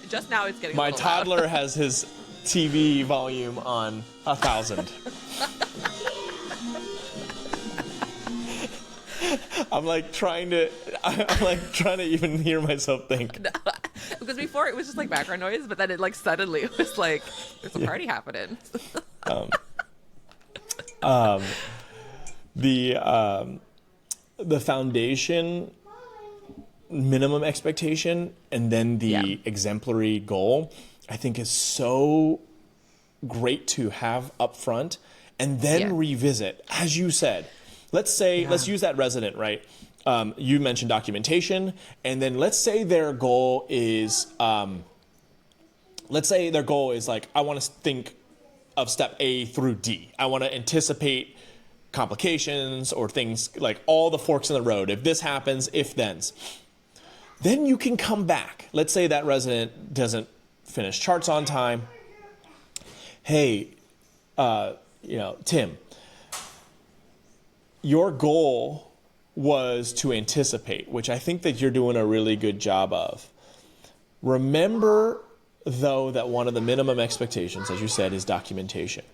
[SPEAKER 1] Just now it's getting
[SPEAKER 2] my
[SPEAKER 1] a little
[SPEAKER 2] toddler
[SPEAKER 1] loud.
[SPEAKER 2] has his TV volume on 1,000. I'm like trying to even hear myself think.
[SPEAKER 1] Because before it was just like background noise, but then it like suddenly it was like there's a party happening.
[SPEAKER 2] The foundation, minimum expectation, and then the exemplary goal, I think is so great to have up front, and then revisit, as you said. Let's use that resident, right? You mentioned documentation, and then let's say their goal is like, I want to think of step A through D. I want to anticipate complications or things like all the forks in the road. If this happens, if thens. Then you can come back. Let's say that resident doesn't finish charts on time. Hey, Tim, your goal was to anticipate, which I think that you're doing a really good job of. Remember, though, that one of the minimum expectations, as you said, is documentation.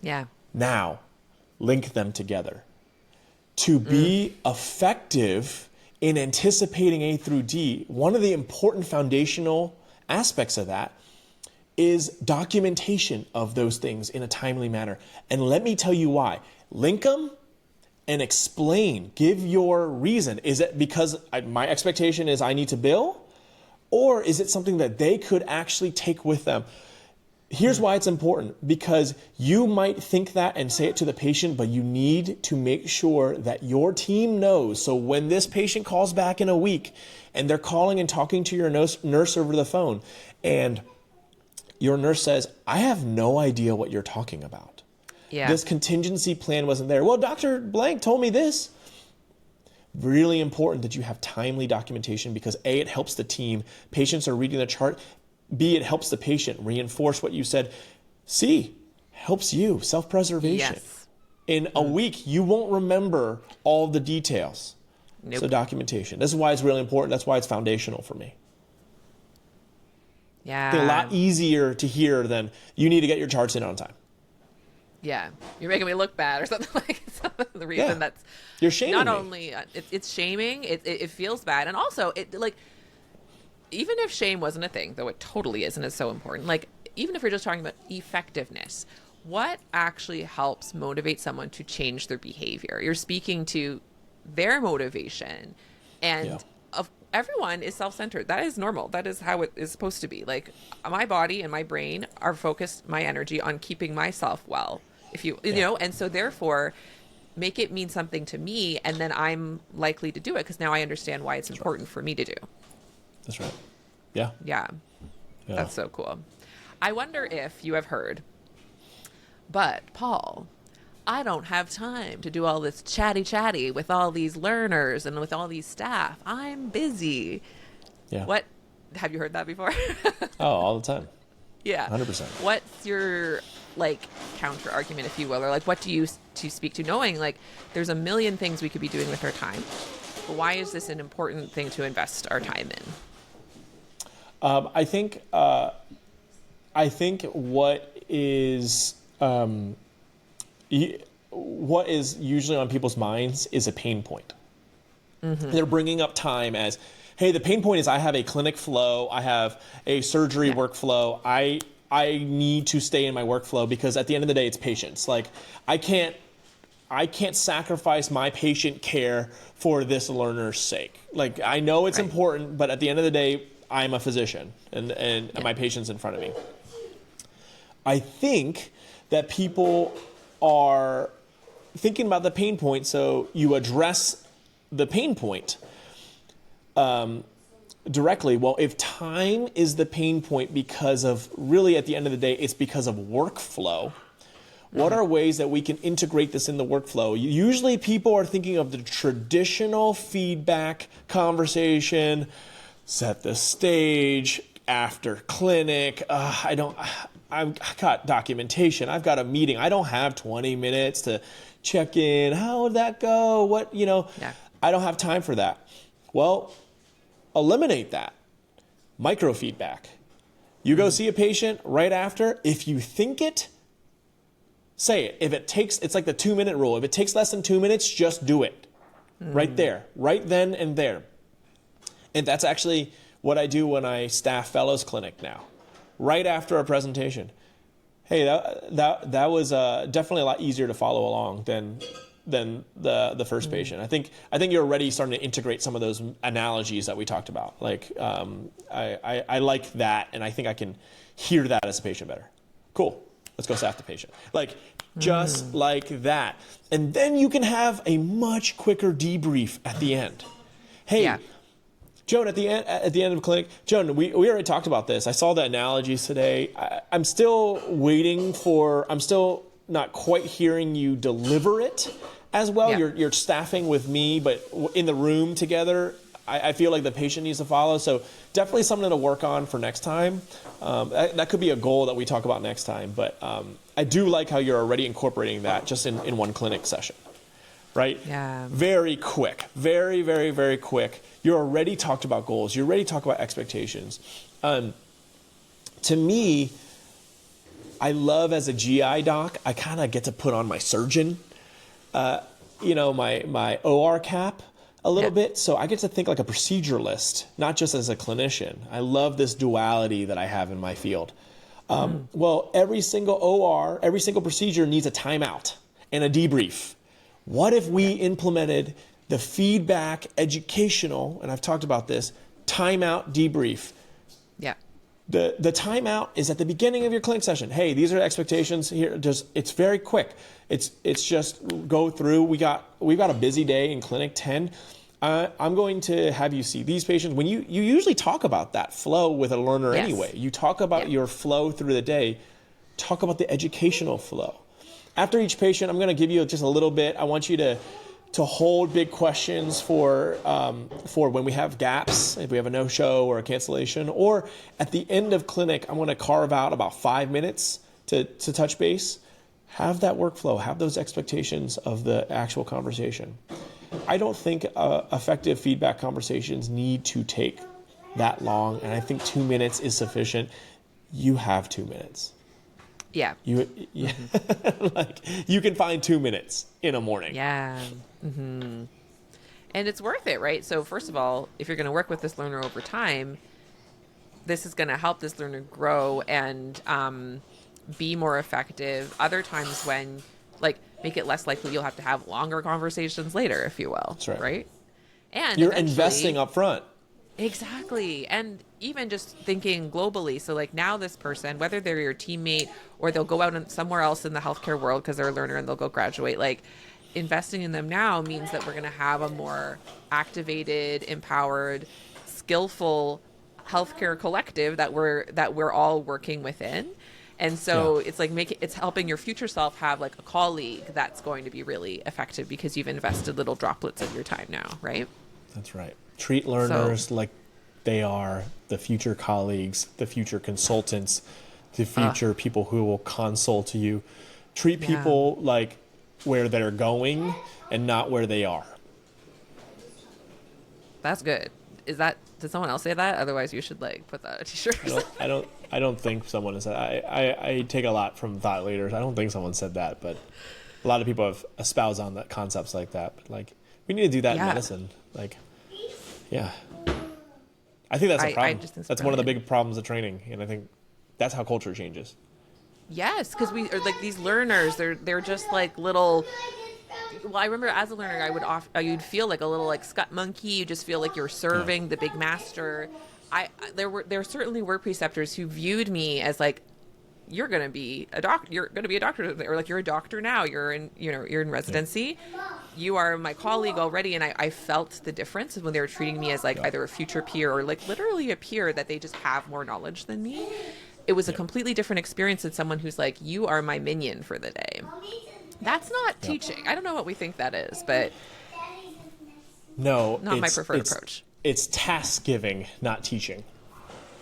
[SPEAKER 1] Yeah.
[SPEAKER 2] Now, link them together. To be effective in anticipating A through D, one of the important foundational aspects of that is documentation of those things in a timely manner. And let me tell you why. Link them and explain. Give your reason. Is it because my expectation is I need to bill? Or is it something that they could actually take with them? Here's why it's important. Because you might think that and say it to the patient, but you need to make sure that your team knows. So when this patient calls back in a week and they're calling and talking to your nurse over the phone, and your nurse says, I have no idea what you're talking about. Yeah. This contingency plan wasn't there. Well, Dr. Blank told me this. Really important that you have timely documentation because A, it helps the team. Patients are reading the chart. B, it helps the patient reinforce what you said. C, helps you, self-preservation.
[SPEAKER 1] Yes.
[SPEAKER 2] In a week, you won't remember all the details.
[SPEAKER 1] Nope.
[SPEAKER 2] So documentation. This is why it's really important. That's why it's foundational for me.
[SPEAKER 1] Yeah.
[SPEAKER 2] A lot easier to hear than you need to get your charts in on time.
[SPEAKER 1] Yeah. You're making me look bad or something like the reason that's
[SPEAKER 2] you're shaming
[SPEAKER 1] not
[SPEAKER 2] me.
[SPEAKER 1] only it's shaming, it feels bad. And also it like, even if shame wasn't a thing, though it totally is and it's so important, like even if we're just talking about effectiveness, what actually helps motivate someone to change their behavior? You're speaking to their motivation, and everyone is self-centered. That is normal. That is how it is supposed to be. Like my body and my brain are focused my energy on keeping myself well, if you know, and so therefore make it mean something to me, and then I'm likely to do it because now I understand why it's important for me to do.
[SPEAKER 2] That's right. Yeah.
[SPEAKER 1] That's so cool. I wonder if you have heard, but Paul, I don't have time to do all this chatty with all these learners and with all these staff. I'm busy.
[SPEAKER 2] Yeah.
[SPEAKER 1] What? Have you heard that before?
[SPEAKER 2] Oh, all the time.
[SPEAKER 1] Yeah.
[SPEAKER 2] 100%.
[SPEAKER 1] What's your like counter argument, if you will, or like what do you to speak to, knowing like there's a million things we could be doing with our time, but why is this an important thing to invest our time in?
[SPEAKER 2] I think what is usually on people's minds is a pain point. Mm-hmm. They're bringing up time as, hey, the pain point is I have a clinic flow, I have a surgery workflow, I need to stay in my workflow because at the end of the day, it's patients. Like I can't sacrifice my patient care for this learner's sake. Like I know it's important, but at the end of the day, I'm a physician and my patient's in front of me. I think that people are thinking about the pain point, so you address the pain point directly. Well, if time is the pain point because of, really at the end of the day, it's because of workflow, what are ways that we can integrate this in the workflow? Usually people are thinking of the traditional feedback conversation, set the stage, after clinic, I've got documentation, I've got a meeting, I don't have 20 minutes to check in, how would that go, I don't have time for that. Well, eliminate that. Microfeedback. You go see a patient right after, if you think it, say it. If it takes, it's like the 2-minute rule, if it takes less than 2 minutes, just do it. Right there, right then and there. And that's actually what I do when I staff fellows clinic now. Right after a presentation. Hey, that was definitely a lot easier to follow along than the first patient. I think you're already starting to integrate some of those analogies that we talked about. Like I like that, and I think I can hear that as a patient better. Cool. Let's go staff the patient. Like just like that. And then you can have a much quicker debrief at the end. Hey, Joan, at the end of clinic, Joan, we already talked about this. I saw the analogies today. I'm still not quite hearing you deliver it as well. Yeah. You're staffing with me, but in the room together, I feel like the patient needs to follow. So definitely something to work on for next time. That could be a goal that we talk about next time. But I do like how you're already incorporating that just in one clinic session, right?
[SPEAKER 1] Yeah.
[SPEAKER 2] Very quick, very, very, very quick. You already talked about goals. You already talked about expectations. To me, I love as a GI doc, I kind of get to put on my surgeon, my OR cap a little bit. So I get to think like a proceduralist, not just as a clinician. I love this duality that I have in my field. Well, every single OR, every single procedure needs a timeout and a debrief. What if we implemented the feedback, educational, and I've talked about this, timeout, debrief. Yeah. The timeout is at the beginning of your clinic session. Hey, these are the expectations here. It's very quick. It's just go through. We've got a busy day in clinic 10. I'm going to have you see these patients. When you usually talk about that flow with a learner anyway. You talk about your flow through the day. Talk about the educational flow. After each patient, I'm going to give you just a little bit. I want you to to hold big questions for when we have gaps, if we have a no-show or a cancellation, or at the end of clinic, I'm going to carve out about 5 minutes to touch base. Have that workflow, have those expectations of the actual conversation. I don't think effective feedback conversations need to take that long, and I think 2 minutes is sufficient. You have 2 minutes.
[SPEAKER 1] Yeah.
[SPEAKER 2] Like you can find 2 minutes in a morning.
[SPEAKER 1] Yeah. Mm-hmm. And it's worth it, right? So first of all, if you're going to work with this learner over time, this is going to help this learner grow and be more effective. Other times when, like, make it less likely you'll have to have longer conversations later, if you will.
[SPEAKER 2] That's right.
[SPEAKER 1] And
[SPEAKER 2] you're investing up front.
[SPEAKER 1] Exactly. And even just thinking globally. So like now this person, whether they're your teammate or they'll go out somewhere else in the healthcare world because they're a learner and they'll go graduate, like investing in them now means that we're going to have a more activated, empowered, skillful healthcare collective that we're all working within. And so it's like it's helping your future self have like a colleague that's going to be really effective because you've invested little droplets of your time now, right?
[SPEAKER 2] That's right. Treat learners like they are the future colleagues, the future consultants, the future people who will consult you. Treat people like where they're going and not where they are.
[SPEAKER 1] That's good. Did someone else say that? Otherwise you should like put that on a t-shirt.
[SPEAKER 2] I don't think someone has said I take a lot from thought leaders. I don't think someone said that, but a lot of people have espoused on that concepts like that. But like we need to do that in medicine. Like I think that's a problem. That's one of the big problems of training, and I think that's how culture changes.
[SPEAKER 1] Yes, because we are like these learners. They're just like little. Well, I remember as a learner, you'd feel like a little like scut monkey. You just feel like you're serving the big master. There certainly were preceptors who viewed me as like, you're going to be a doctor. You're going to be a doctor, or like you're a doctor now. You're in residency. You are my colleague already, and I felt the difference when they were treating me as like either a future peer or like literally a peer, that they just have more knowledge than me. It was a completely different experience than someone who's like, you are my minion for the day. That's not teaching. I don't know what we think that is, but not my preferred approach.
[SPEAKER 2] It's task giving, not teaching.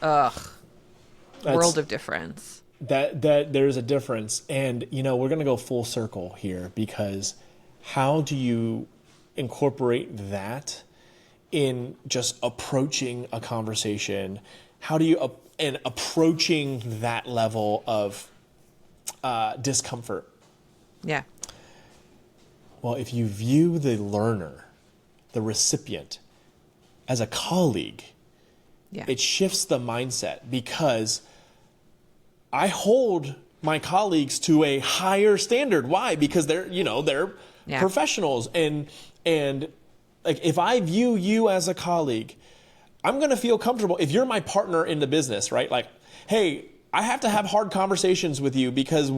[SPEAKER 1] World of difference.
[SPEAKER 2] That there's a difference, and we're going to go full circle here, because how do you incorporate that in just approaching a conversation? How do you and approaching that level of discomfort?
[SPEAKER 1] Yeah.
[SPEAKER 2] Well, if you view the learner, the recipient, as a colleague, it shifts the mindset, because I hold my colleagues to a higher standard. Why? Because they're professionals, and like if I view you as a colleague, I'm going to feel comfortable. If you're my partner in the business, right? Like, hey, I have to have hard conversations with you, because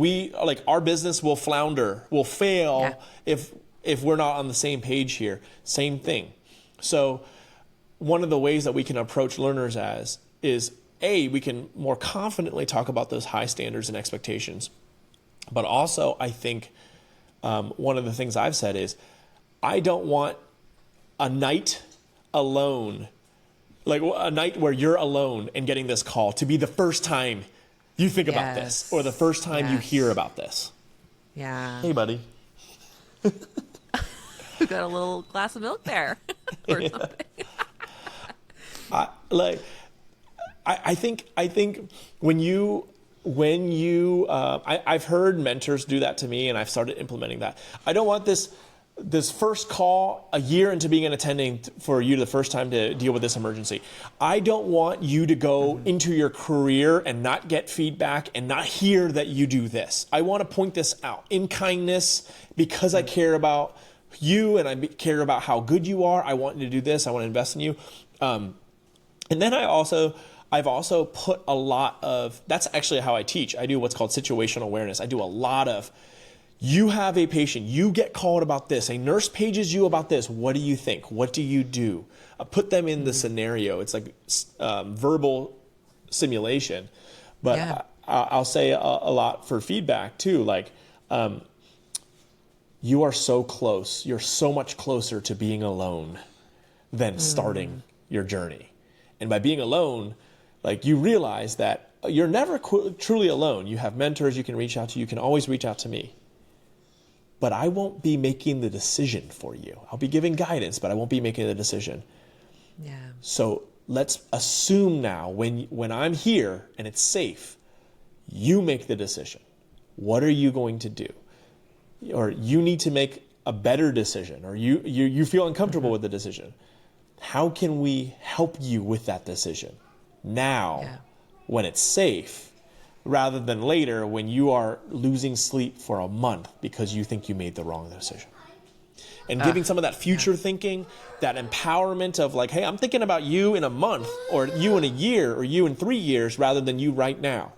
[SPEAKER 2] our business will flounder, will fail if we're not on the same page here. Same thing. So one of the ways that we can approach learners is we can more confidently talk about those high standards and expectations. But also, I think one of the things I've said is, I don't want a night alone, like a night where you're alone and getting this call, to be the first time you think about this, or the first time you hear about this.
[SPEAKER 1] Yeah.
[SPEAKER 2] Hey, buddy.
[SPEAKER 1] You got a little glass of milk there, or something.
[SPEAKER 2] I think I've heard mentors do that to me, and I've started implementing that. I don't want this first call a year into being an attending for you the first time to deal with this emergency. I don't want you to go into your career and not get feedback and not hear that you do this. I want to point this out in kindness, because I care about you and I care about how good you are. I want you to do this. I want to invest in you. And then I've also put a lot of, that's actually how I teach. I do what's called situational awareness. I do a lot of, you have a patient, you get called about this, a nurse pages you about this. What do you think? What do you do? Put them in the scenario. It's like verbal simulation. But I'll say a lot for feedback too. Like, you are so close. You're so much closer to being alone than starting your journey. And by being alone, like, you realize that you're never truly alone. You have mentors you can reach out to. You can always reach out to me. But I won't be making the decision for you. I'll be giving guidance, but I won't be making the decision.
[SPEAKER 1] Yeah.
[SPEAKER 2] So let's assume now, when I'm here and it's safe, you make the decision. What are you going to do? Or you need to make a better decision, or you feel uncomfortable with the decision. How can we help you with that decision now, when it's safe, rather than later when you are losing sleep for a month because you think you made the wrong decision? And giving some of that future thinking, that empowerment of like, hey, I'm thinking about you in a month, or you in a year, or you in 3 years, rather than you right now.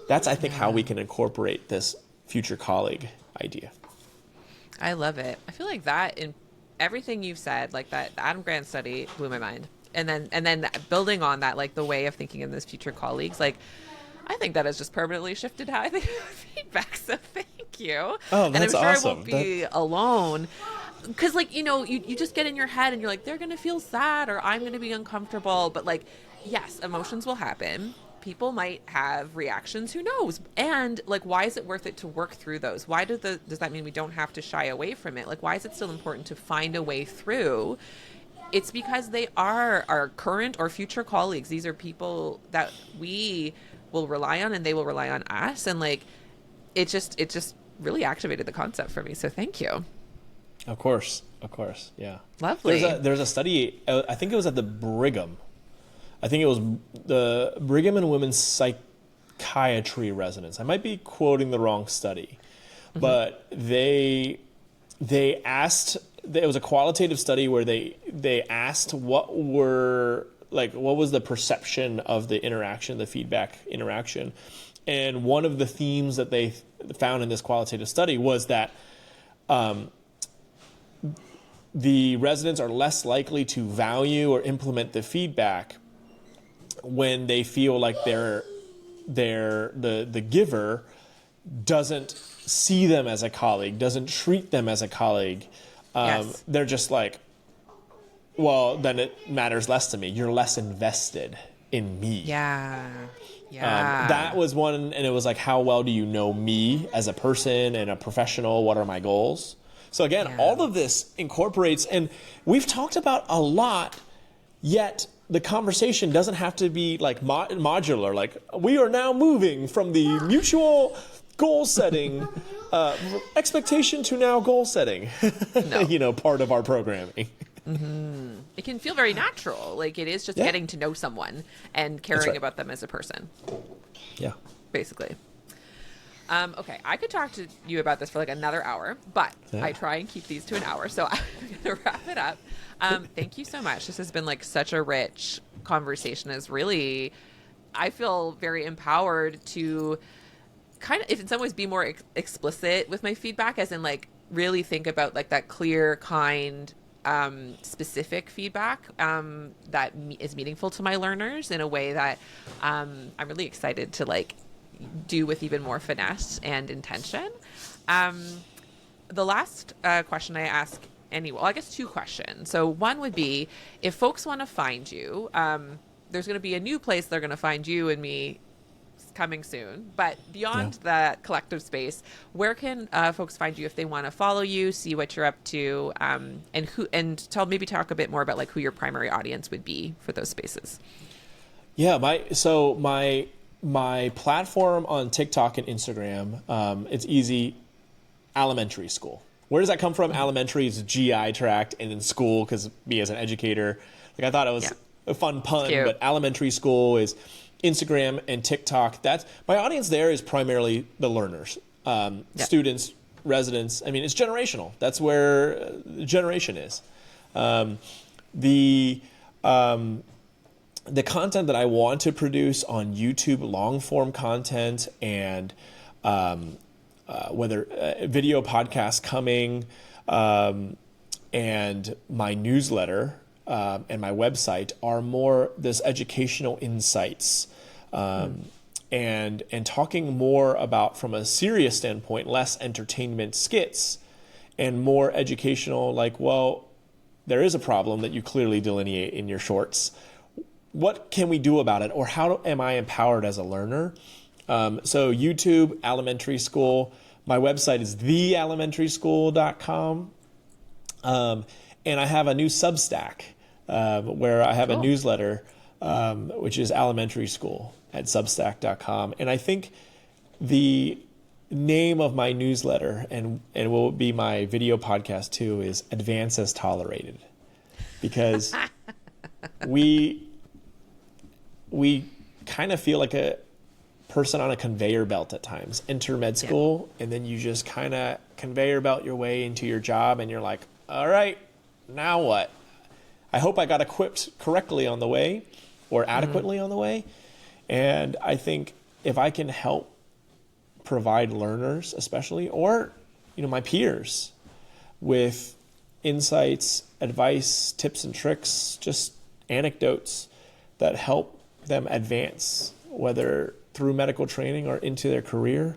[SPEAKER 2] That's, I think, how we can incorporate this future colleague idea.
[SPEAKER 1] I love it. I feel like that in everything you've said, like that Adam Grant study blew my mind. And then building on that, like the way of thinking in this future colleagues, like I think that has just permanently shifted how I think about feedback. So thank you.
[SPEAKER 2] Oh, that's
[SPEAKER 1] and I'm sure
[SPEAKER 2] awesome.
[SPEAKER 1] I won't be alone. Because like, you know, you just get in your head and you're like, they're going to feel sad or I'm going to be uncomfortable. But like, yes, emotions will happen. People might have reactions, who knows? And like, why is it worth it to work through those? Why does that mean we don't have to shy away from it? Like, why is it still important to find a way through? It's because they are our current or future colleagues. These are people that we will rely on and they will rely on us. And like, it just really activated the concept for me. So thank you.
[SPEAKER 2] Of course. Yeah.
[SPEAKER 1] Lovely.
[SPEAKER 2] There's a study, I think it was at the Brigham. I think it was the Brigham and Women's Psychiatry Residence. I might be quoting the wrong study, but they asked, it was a qualitative study where they asked what was the perception of the interaction, the feedback interaction. And one of the themes that they found in this qualitative study was that the residents are less likely to value or implement the feedback when they feel like the giver doesn't see them as a colleague, doesn't treat them as a colleague. They're just like, well, then it matters less to me. You're less invested in me.
[SPEAKER 1] Yeah.
[SPEAKER 2] That was one, and it was like, how well do you know me as a person and a professional? What are my goals? So again, all of this incorporates, and we've talked about a lot, yet the conversation doesn't have to be like modular. Like, we are now moving from the mutual goal setting expectation to now goal setting. No. Part of our programming.
[SPEAKER 1] It can feel very natural. Like, it is just getting to know someone and caring about them as a person.
[SPEAKER 2] Yeah.
[SPEAKER 1] Basically. Okay, I could talk to you about this for like another hour, but I try and keep these to an hour, so I'm going to wrap it up. Thank you so much. This has been like such a rich conversation. I feel very empowered to kind of, if in some ways, be more explicit with my feedback, as in like really think about like that clear, kind, specific feedback that is meaningful to my learners in a way that I'm really excited to like do with even more finesse and intention. The last question I ask I guess two questions. So one would be, if folks want to find you, there's going to be a new place they're going to find you and me coming soon, but beyond that collective space, where can folks find you if they want to follow you, see what you're up to, and maybe talk a bit more about like who your primary audience would be for those spaces? Yeah,
[SPEAKER 2] my platform on TikTok and Instagram, it's easy. Elementary school. Where does that come from? Elementary is GI tract, and then school, because me as an educator, like, I thought it was a fun pun, but elementary school is Instagram and TikTok. That's my audience. There is primarily the learners, students, residents. I mean, it's generational. That's where generation is. The content that I want to produce on YouTube, long form content, and whether video podcasts coming, and my newsletter and my website are more this educational insights, and talking more about, from a serious standpoint, less entertainment skits, and more educational, like, well, there is a problem that you clearly delineate in your shorts. What can we do about it? Or how am I empowered as a learner? So YouTube, elementary school. My website is theelementaryschool.com. And I have a new Substack where I have a newsletter, which is elementary school at substack.com. And I think the name of my newsletter and will be my video podcast too is Advance as Tolerated, because we kind of feel like a person on a conveyor belt at times. Enter med school, and then you just kind of conveyor belt your way into your job, and you're like, all right, now what? I hope I got equipped correctly on the way, or adequately on the way. And I think if I can help provide learners, especially, or my peers, with insights, advice, tips and tricks, just anecdotes that help them advance, whether through medical training or into their career,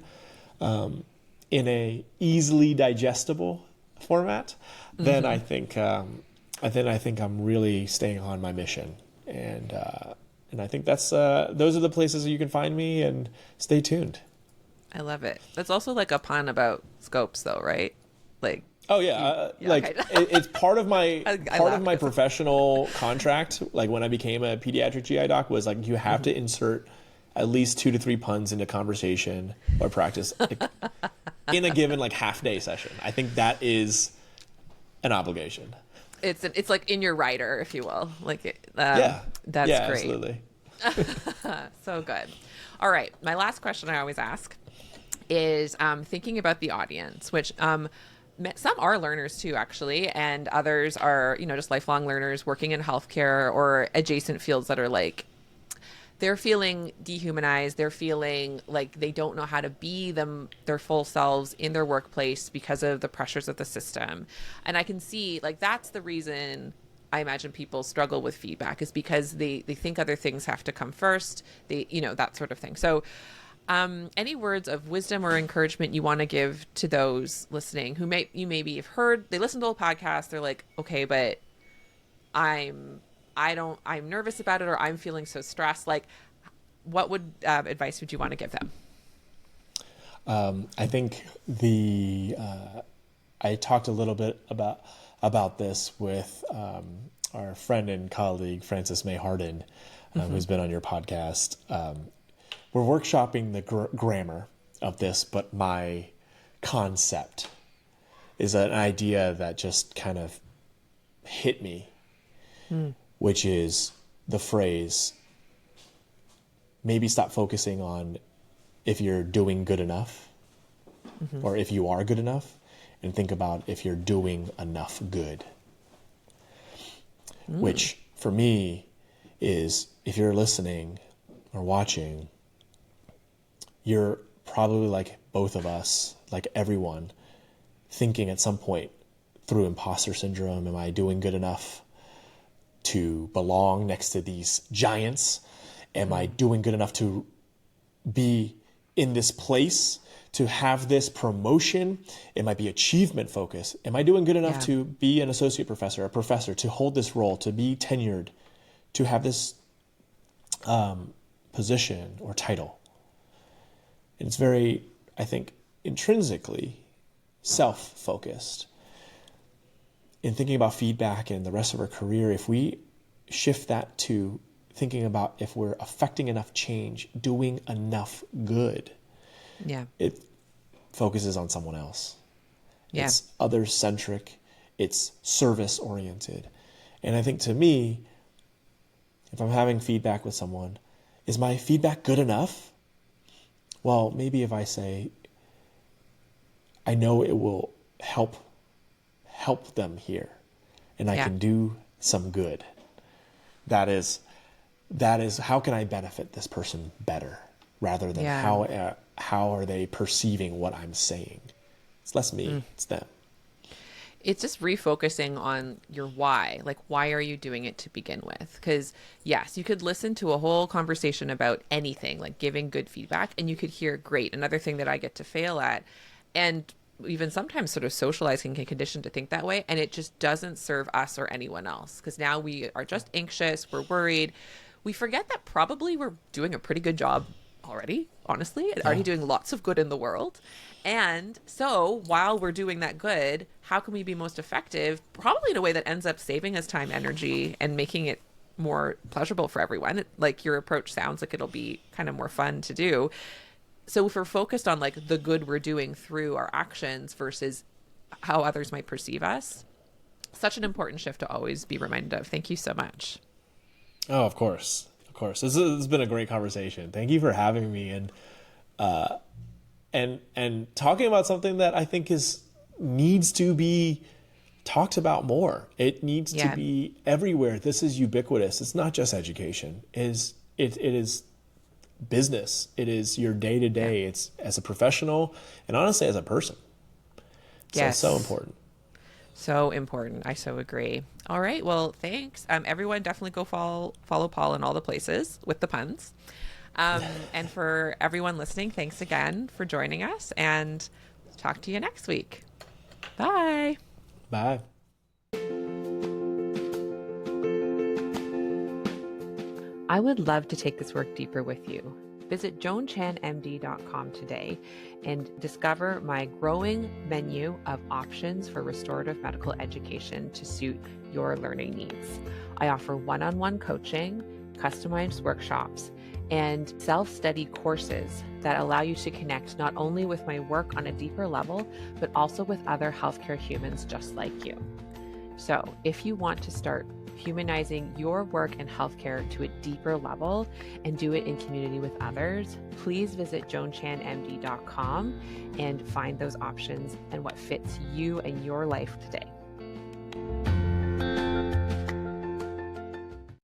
[SPEAKER 2] in a easily digestible format, then I think I'm really staying on my mission. And I think that's those are the places you can find me, and stay tuned.
[SPEAKER 1] I love it. That's also like a pun about scopes, though, right? Like,
[SPEAKER 2] oh yeah, it's part of my professional contract. Like when I became a pediatric GI doc, was like you have to insert at least 2 to 3 puns into conversation or practice in a given half day session. I think that is an obligation.
[SPEAKER 1] It's like in your rider, if you will. That's great.
[SPEAKER 2] Absolutely.
[SPEAKER 1] So good. All right. My last question I always ask is thinking about the audience, which some are learners too, actually, and others are, just lifelong learners working in healthcare or adjacent fields that are they're feeling dehumanized. They're feeling like they don't know how to be their full selves in their workplace because of the pressures of the system. And I can see that's the reason I imagine people struggle with feedback, is because they think other things have to come first. That sort of thing. So any words of wisdom or encouragement you want to give to those listening who maybe have heard, they listen to the podcast, they're like, okay, but I'm nervous about it, or I'm feeling so stressed. What advice would you want to give them?
[SPEAKER 2] I think I talked a little bit about this with our friend and colleague, Frances May Harden, who's been on your podcast. We're workshopping the grammar of this, but my concept is an idea that just kind of hit me, which is the phrase, maybe stop focusing on if you're doing good enough or if you are good enough, and think about if you're doing enough good. Which for me is, if you're listening or watching, you're probably like both of us, like everyone, thinking at some point through imposter syndrome, am I doing good enough to belong next to these giants? Am I doing good enough to be in this place, to have this promotion? It might be achievement focused. Am I doing good enough to be an associate professor, a professor, to hold this role, to be tenured, to have this position or title? And it's very, I think, intrinsically self-focused. In thinking about feedback and the rest of our career, if we shift that to thinking about if we're affecting enough change, doing enough good, it focuses on someone else. It's other-centric. It's service-oriented. And I think, to me, if I'm having feedback with someone, is my feedback good enough? Well, maybe if I say, I know it will help them here, and I can do some good. That is how can I benefit this person better, rather than how are they perceiving what I'm saying. It's less me, it's them.
[SPEAKER 1] It's just refocusing on your why. Why are you doing it to begin with? Because yes, you could listen to a whole conversation about anything, like giving good feedback, and you could hear, great, another thing that I get to fail at. And even sometimes sort of socializing can condition to think that way. And it just doesn't serve us or anyone else, because now we are just anxious, we're worried. We forget that probably we're doing a pretty good job already, honestly, already doing lots of good in the world. And so while we're doing that good, how can we be most effective? Probably in a way that ends up saving us time, energy, and making it more pleasurable for everyone. Like your approach sounds like it'll be kind of more fun to do. So if we're focused on like the good we're doing through our actions versus how others might perceive us, such an important shift to always be reminded of. Thank you so much.
[SPEAKER 2] Oh, of course. Of course. This has been a great conversation. Thank you for having me and talking about something that I think needs to be talked about more. It needs to be everywhere. This is ubiquitous. It's not just education. It is business. It is your day to day. It's as a professional and honestly as a person. So it's so important.
[SPEAKER 1] So important. I so agree. All right. Well, thanks. Everyone definitely go follow Paul in all the places with the puns. And for everyone listening, thanks again for joining us, and talk to you next week. Bye.
[SPEAKER 2] Bye.
[SPEAKER 1] I would love to take this work deeper with you. Visit joanchanmd.com today and discover my growing menu of options for restorative medical education to suit your learning needs. I offer one-on-one coaching, customized workshops, and self-study courses that allow you to connect not only with my work on a deeper level, but also with other healthcare humans just like you. So if you want to start humanizing your work in healthcare to a deeper level and do it in community with others, please visit joanchanmd.com and find those options and what fits you and your life today.